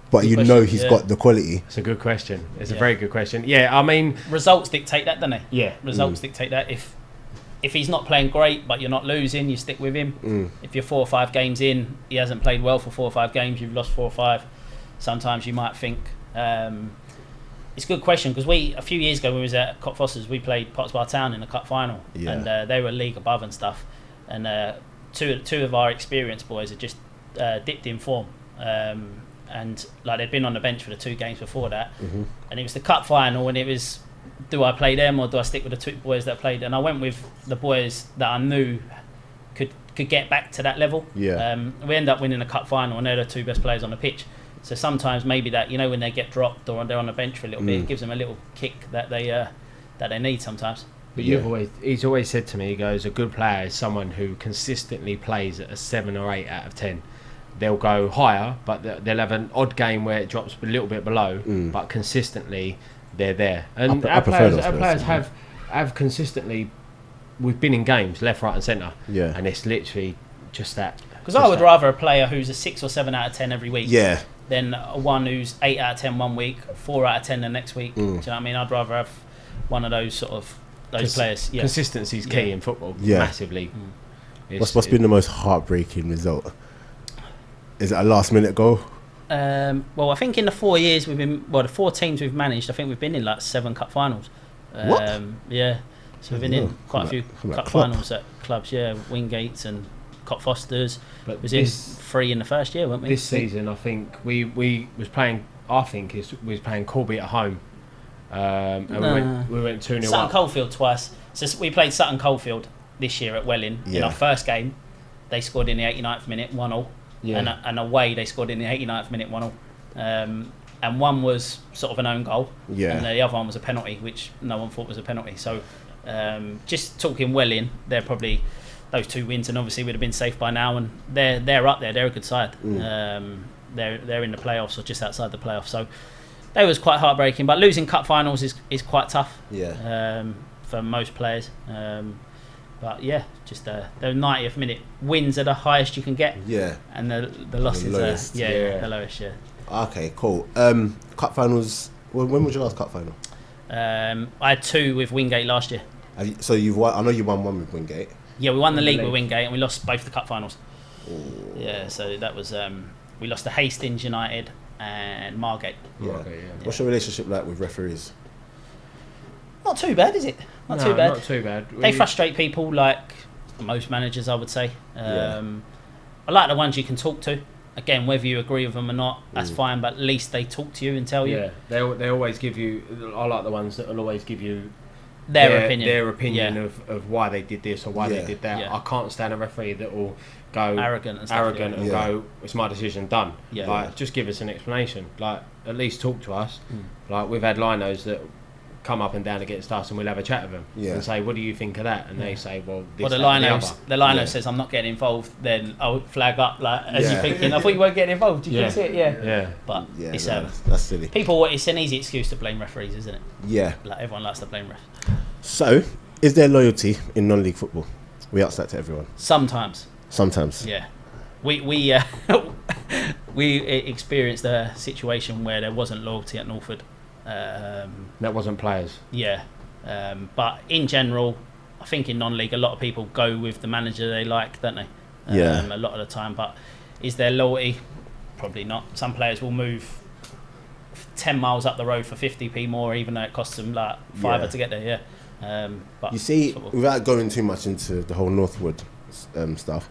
but good question. Know he's got the quality? It's a good question. It's a very good question. Yeah, I mean results dictate that, don't they? Yeah, results dictate that. If he's not playing great but you're not losing, you stick with him. If you're 4 or 5 games in, he hasn't played well for 4 or 5 games, you've lost 4 or 5. Sometimes you might think. It's a good question because a few years ago when we was at Cockfosters, we played Pottsbar Town in the cup final, and they were a league above and stuff. And two of our experienced boys had just dipped in form, and like they'd been on the bench for the 2 games before that, and it was the cup final, and it was, do I play them or do I stick with the 2 boys that played? And I went with the boys that I knew could get back to that level. We ended up winning the cup final, and they're the 2 best players on the pitch. So sometimes maybe that, you know, when they get dropped or they're on the bench for a little bit, it gives them a little kick that they need sometimes. But he's always said to me, he goes, a good player is someone who consistently plays at a 7 or 8 out of 10. They'll go higher, but they'll have an odd game where it drops a little bit below, but consistently they're there. And our players have consistently, we've been in games left, right and centre, and it's literally just that. Because I would rather a player who's a 6 or 7 out of 10 every week than one who's 8 out of 10 one week, 4 out of 10 the next week. Do you know what I mean? I'd rather have one of those sort of players. Consistency is key in football, massively. What's been the most heartbreaking result? Is it a last minute goal? Well, I think in the 4 years the 4 teams we've managed, I think we've been in like 7 cup finals. What? Yeah. So we've been in quite a few cup finals at clubs. Yeah, Wingates and Cockfosters. But was in 3 in the first year, weren't we? This season, I think we was playing. We was playing Corby at home, and we went 2-0 Sutton up. Coldfield twice. So we played Sutton Coldfield this year at Welwyn. In our first game, they scored in the 89th minute 1-0, and away they scored in the 89th minute 1-0. And one was sort of an own goal, and the other one was a penalty, which no one thought was a penalty. So just talking Welwyn, they're probably those 2 wins, and obviously would have been safe by now, and they're up there. They're a good side. They're in the playoffs or just outside the playoffs. So they was quite heartbreaking. But losing cup finals is quite tough. For most players. But just the 90th minute wins are the highest you can get. And the losses are the lowest. Okay, cool. Cup finals. When was your last cup final? I had 2 with Wingate last year. So you've won. I know you won 1 with Wingate. Yeah, we won the league with Wingate and we lost both the cup finals. Ooh. Yeah, so that was we lost to Hastings United and Margate. What's your relationship like with referees? Not too bad, is it? Not too bad. Not too bad. They frustrate people like most managers, I would say. I like the ones you can talk to. Again, whether you agree with them or not, that's fine. But at least they talk to you and tell you. Yeah, they always give you. I like the ones that will always give you their opinion. Their opinion of why they did this or why they did that. I can't stand a referee that will go arrogant and go, it's my decision, done. Just give us an explanation. Like, at least talk to us. Like, we've had linos that come up and down against us, and we'll have a chat with them and say, what do you think of that? And they say, well, this, the lino says, I'm not getting involved, then I'll flag up, like, as you're thinking, I thought you weren't getting involved. Did you see it? But it's that's silly. It's an easy excuse to blame referees, isn't it? Yeah. Like, everyone likes to blame refs. So, is there loyalty in non-league football? We ask that to everyone. Sometimes. Yeah. We experienced a situation where there wasn't loyalty at Northwood. That wasn't players. Yeah. But in general, I think in non-league, a lot of people go with the manager they like, don't they? A lot of the time. But is there loyalty? Probably not. Some players will move 10 miles up the road for 50p more, even though it costs them like £5 to get there. But you see, without going too much into the whole Northwood stuff,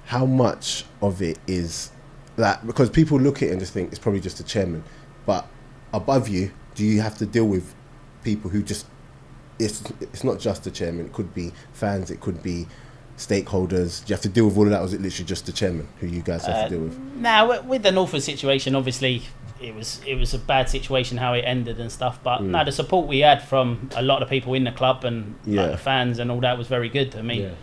how much of it is that, because people look at it and just think it's probably just the chairman, but above you, do you have to deal with people who just, it's not just the chairman, it could be fans, it could be stakeholders. Do you have to deal with all of that, or is it literally just the chairman who you guys have to deal with? Now, with the Northwood situation, obviously it was a bad situation how it ended and stuff, but no, the support we had from a lot of people in the club and like, the fans and all that was very good. I mean,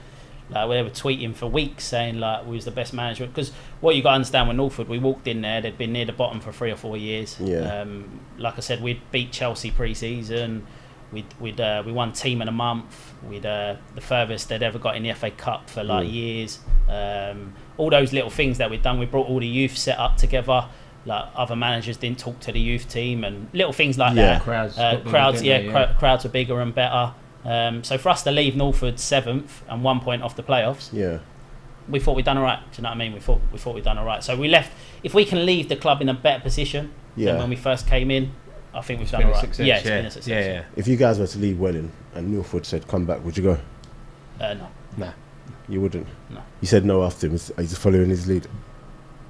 like, they were tweeting for weeks saying like we was the best manager, because what you got to understand with Northwood, we walked in there, they'd been near the bottom for 3 or 4 years. Like I said, we'd beat Chelsea pre-season, we won team of the month, the furthest they'd ever got in the FA Cup for like years. All those little things that we'd done, we brought all the youth set up together. Like, other managers didn't talk to the youth team and little things like that. Crowds were bigger and better. So for us to leave Northwood 7th and 1 point off the playoffs, we thought we'd done all right. Do you know what I mean? We thought we'd done all right. So we left. If we can leave the club in a better position than when we first came in, I think we've done all right. It's been a success. If you guys were to leave Welwyn and Northwood said come back, would you go? No. You wouldn't? No. You said no after him. Are you just following his lead?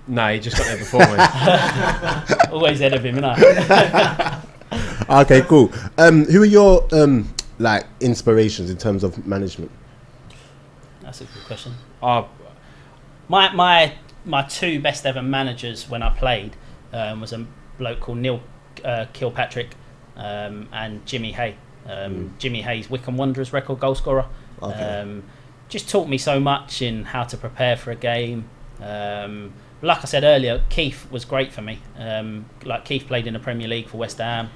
No, he just got there before me. Always ahead of him, innit? Okay, cool. Who are your like inspirations in terms of management? That's a good question. My 2 best ever managers when I played was a bloke called Neil Kilpatrick and Jimmy Hay. Jimmy Hay's Wycombe Wanderers record goal scorer. Just taught me so much in how to prepare for a game. Like I said earlier, Keith was great for me. Like, Keith played in the Premier League for West Ham,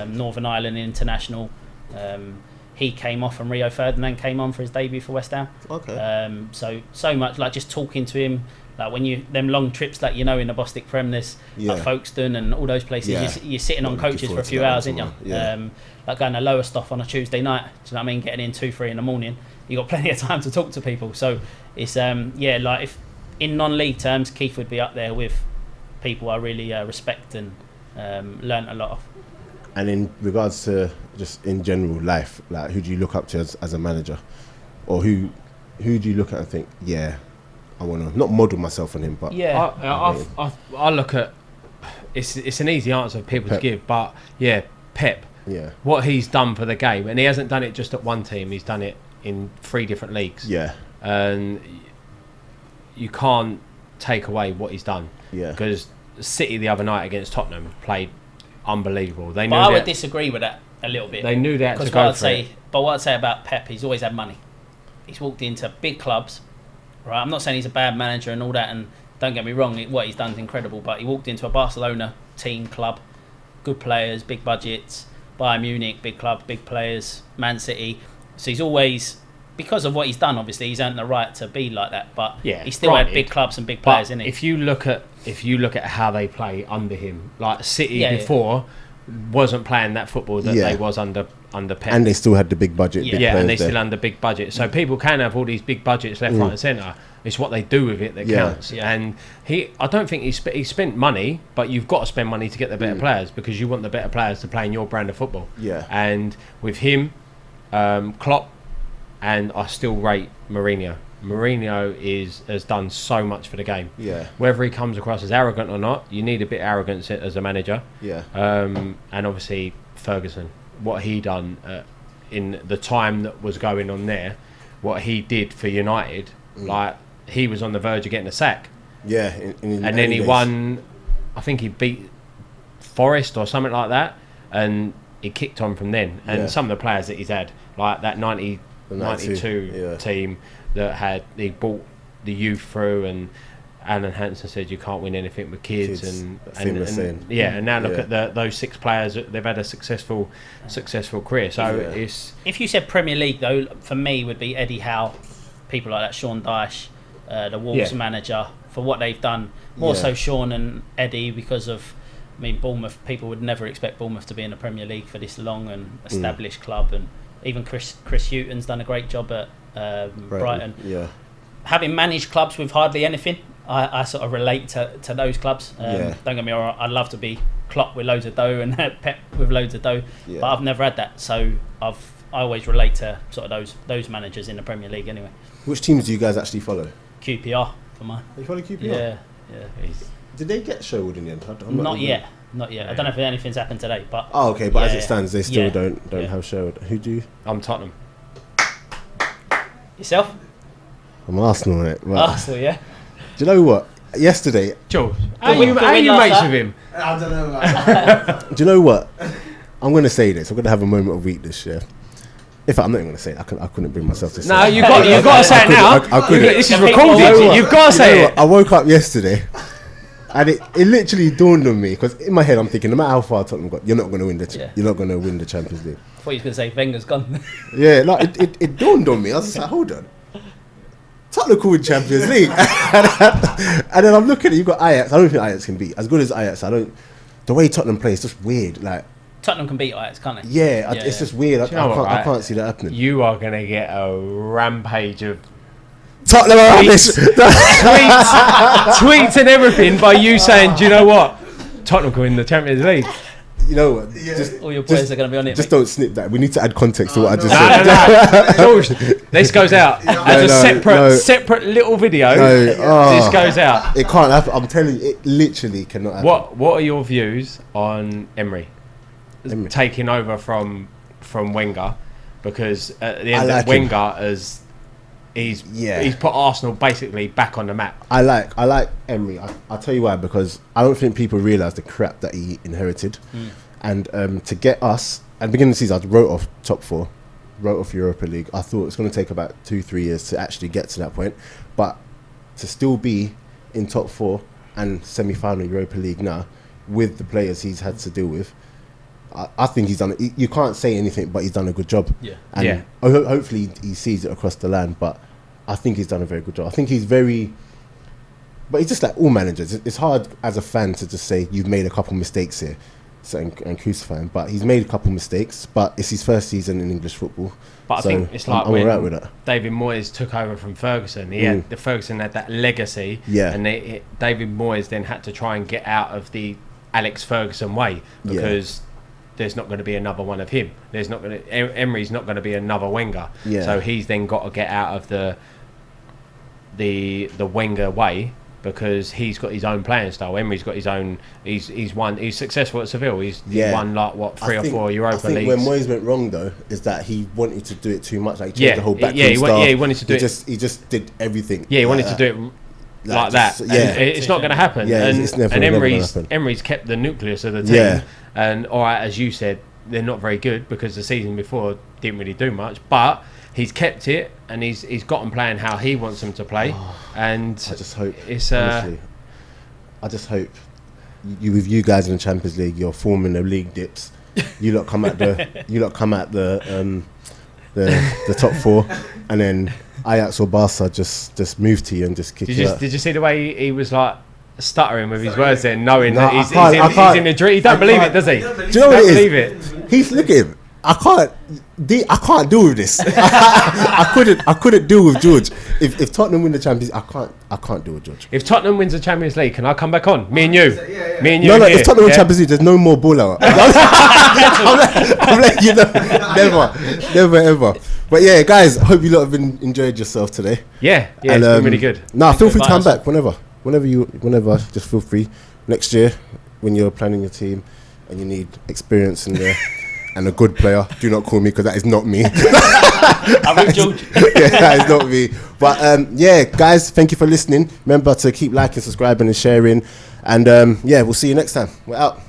Northern Ireland International. He came off and Rio Ferdinand came on for his debut for West Ham. So much, like, just talking to him, like when them long trips, like, in the Bostik Prem, there's like Folkestone and all those places, you're sitting on coaches for a few hours, aren't you? Like going to Lowestoft on a Tuesday night, do you know what I mean, getting in 2-3 in the morning, you got plenty of time to talk to people. So it's like, if in non-league terms, Keith would be up there with people I really respect and learnt a lot of. And in regards to just in general life, like, who do you look up to as a manager, or who do you look at and think, I want to not model myself on him, but I look at it's an easy answer for people to give, but Pep. What he's done for the game, and he hasn't done it just at one team; he's done it in 3 different leagues. And you can't take away what he's done. Because City the other night against Tottenham played unbelievable. I would disagree with that a little bit. They knew that to go for it. But what I'd say about Pep, he's always had money. He's walked into big clubs, right? I'm not saying he's a bad manager and all that, and don't get me wrong, what he's done is incredible, but he walked into a Barcelona team, club, good players, big budgets, Bayern Munich, big club, big players, Man City. So he's always, because of what he's done, obviously he's earned the right to be like that, but he still had big clubs and big players, isn't he? If you look at how they play under him, like City before wasn't playing that football that they was under Pep, and they still had the big budget. And they still under big budget. So people can have all these big budgets left, right, and centre. It's what they do with it that counts. And I don't think he spent money, but you've got to spend money to get the better players, because you want the better players to play in your brand of football. And with him, Klopp, and I still rate Mourinho. Mourinho has done so much for the game. Whether he comes across as arrogant or not, you need a bit of arrogance as a manager. And obviously Ferguson, what he done in the time that was going on there, what he did for United, like he was on the verge of getting a sack. Yeah, and then he won. I think he beat Forest or something like that, and he kicked on from then. And some of the players that he's had, like that 92 team that he brought the youth through, and Alan Hansen said you can't win anything with kids and now look at those 6 players. They've had a successful career. So it's, if you said Premier League though, for me would be Eddie Howe, people like that, Sean Dyche, the Wolves manager, for what they've done. More so Sean and Eddie, because of, I mean, Bournemouth, people would never expect Bournemouth to be in the Premier League for this long and established club, and even Chris Hughton's done a great job at Brighton. Yeah. Having managed clubs with hardly anything, I sort of relate to those clubs. Don't get me wrong, I'd love to be Klopp with loads of dough and Pep with loads of dough, but I've never had that, so I always relate to sort of those managers in the Premier League anyway. Which teams do you guys actually follow? QPR for mine. You follow QPR? Yeah. Did they get Sherwood in the end? Not yet. I don't know if anything's happened today, but but as it stands, they still don't have Sherwood. Who do you? I'm Tottenham. Yourself? I'm Arsenal, mate. Arsenal, yeah. Do you know what? Yesterday, George, how are you mates with him? I don't know. Do you know what? I'm going to say this. I'm going to have a moment of weakness, yeah. In fact, I'm not even going to say it. I couldn't bring myself to say it. No, you've got to say it now. This is recorded. You've got to say it. I woke up yesterday and it literally dawned on me, because in my head I'm thinking, no matter how far Tottenham got, you're not going to win the Champions League. I thought you were going to say Wenger's gone. Yeah, like it dawned on me. I was just like, hold on. Tottenham could win Champions League. And then I'm looking at, you've got Ajax. I don't think Ajax can beat. As good as Ajax, the way Tottenham plays is just weird. Like, Tottenham can beat Ajax, can't they? Yeah, it's just weird. I can't see that happening. You are going to get a rampage of Tottenham are tweets and everything by you saying, do you know what? Tottenham can win the Champions League. You know what? All your players are going to be on it. Just don't snip that. We need to add context to what I just said. George, this goes out as a separate little video. This goes out. It can't happen. I'm telling you, it literally cannot happen. What are your views on Emery taking over from Wenger? Because at the end of Wenger, he's put Arsenal basically back on the map. I like Emery. I'll tell you why, because I don't think people realise the crap that he inherited. And to get us, at the beginning of the season, I wrote off top 4, wrote off Europa League. I thought it's going to take about 2-3 years to actually get to that point, but to still be in top 4 and semi-final Europa League now with the players he's had to deal with, I think he's done. You can't say anything, but he's done a good job. And hopefully he sees it across the land. But I think he's done a very good job. I think he's very. But he's just like all managers. It's hard as a fan to just say you've made a couple mistakes here, and crucify him. But he's made a couple mistakes. But it's his first season in English football. But I think it's like when all right David Moyes took over from Ferguson. Ferguson had that legacy. And David Moyes then had to try and get out of the Alex Ferguson way, because there's not going to be another one of him. Emery's not going to be another Wenger. So he's then got to get out of the Wenger way, because he's got his own playing style. Emery's got his own. He's successful at Seville. He's won like 3 or 4 Europa Leagues. I think where Moyes went wrong though is that he wanted to do it too much. Like he changed the whole backroom style. He wanted to do it. He just did everything. He wanted to do it like that. It's not going to happen. And Emery's kept the nucleus of the team. And all right, as you said, they're not very good because the season before didn't really do much. But he's kept it, and he's got them playing how he wants them to play. And I just hope it's honestly, I just hope with you guys in the Champions League, you're forming the league dips. You lot come at the top 4, and then Ajax or Barca just move to you and just kick you out. Did you see the way he was like stuttering with his words then, knowing that he's in a dream? He don't believe it, does he? Do you know what it is? He's look at him. I can't deal with this. I couldn't deal with George. If Tottenham win the Champions, I can't deal with George. If Tottenham wins the Champions League, can I come back on? Me and you. No. If Tottenham win Champions League, there's no more ball out. I'm letting you know. Never ever. But yeah, guys, hope you lot have enjoyed yourself today. Yeah, it's been really good. Feel free to come back whenever. Just feel free. Next year, when you're planning your team and you need experience in there. and a good player. Do not call me, because that is not me. I'm with George. Yeah, that is not me. But yeah, guys, thank you for listening. Remember to keep liking, subscribing and sharing. And yeah, we'll see you next time. We're out.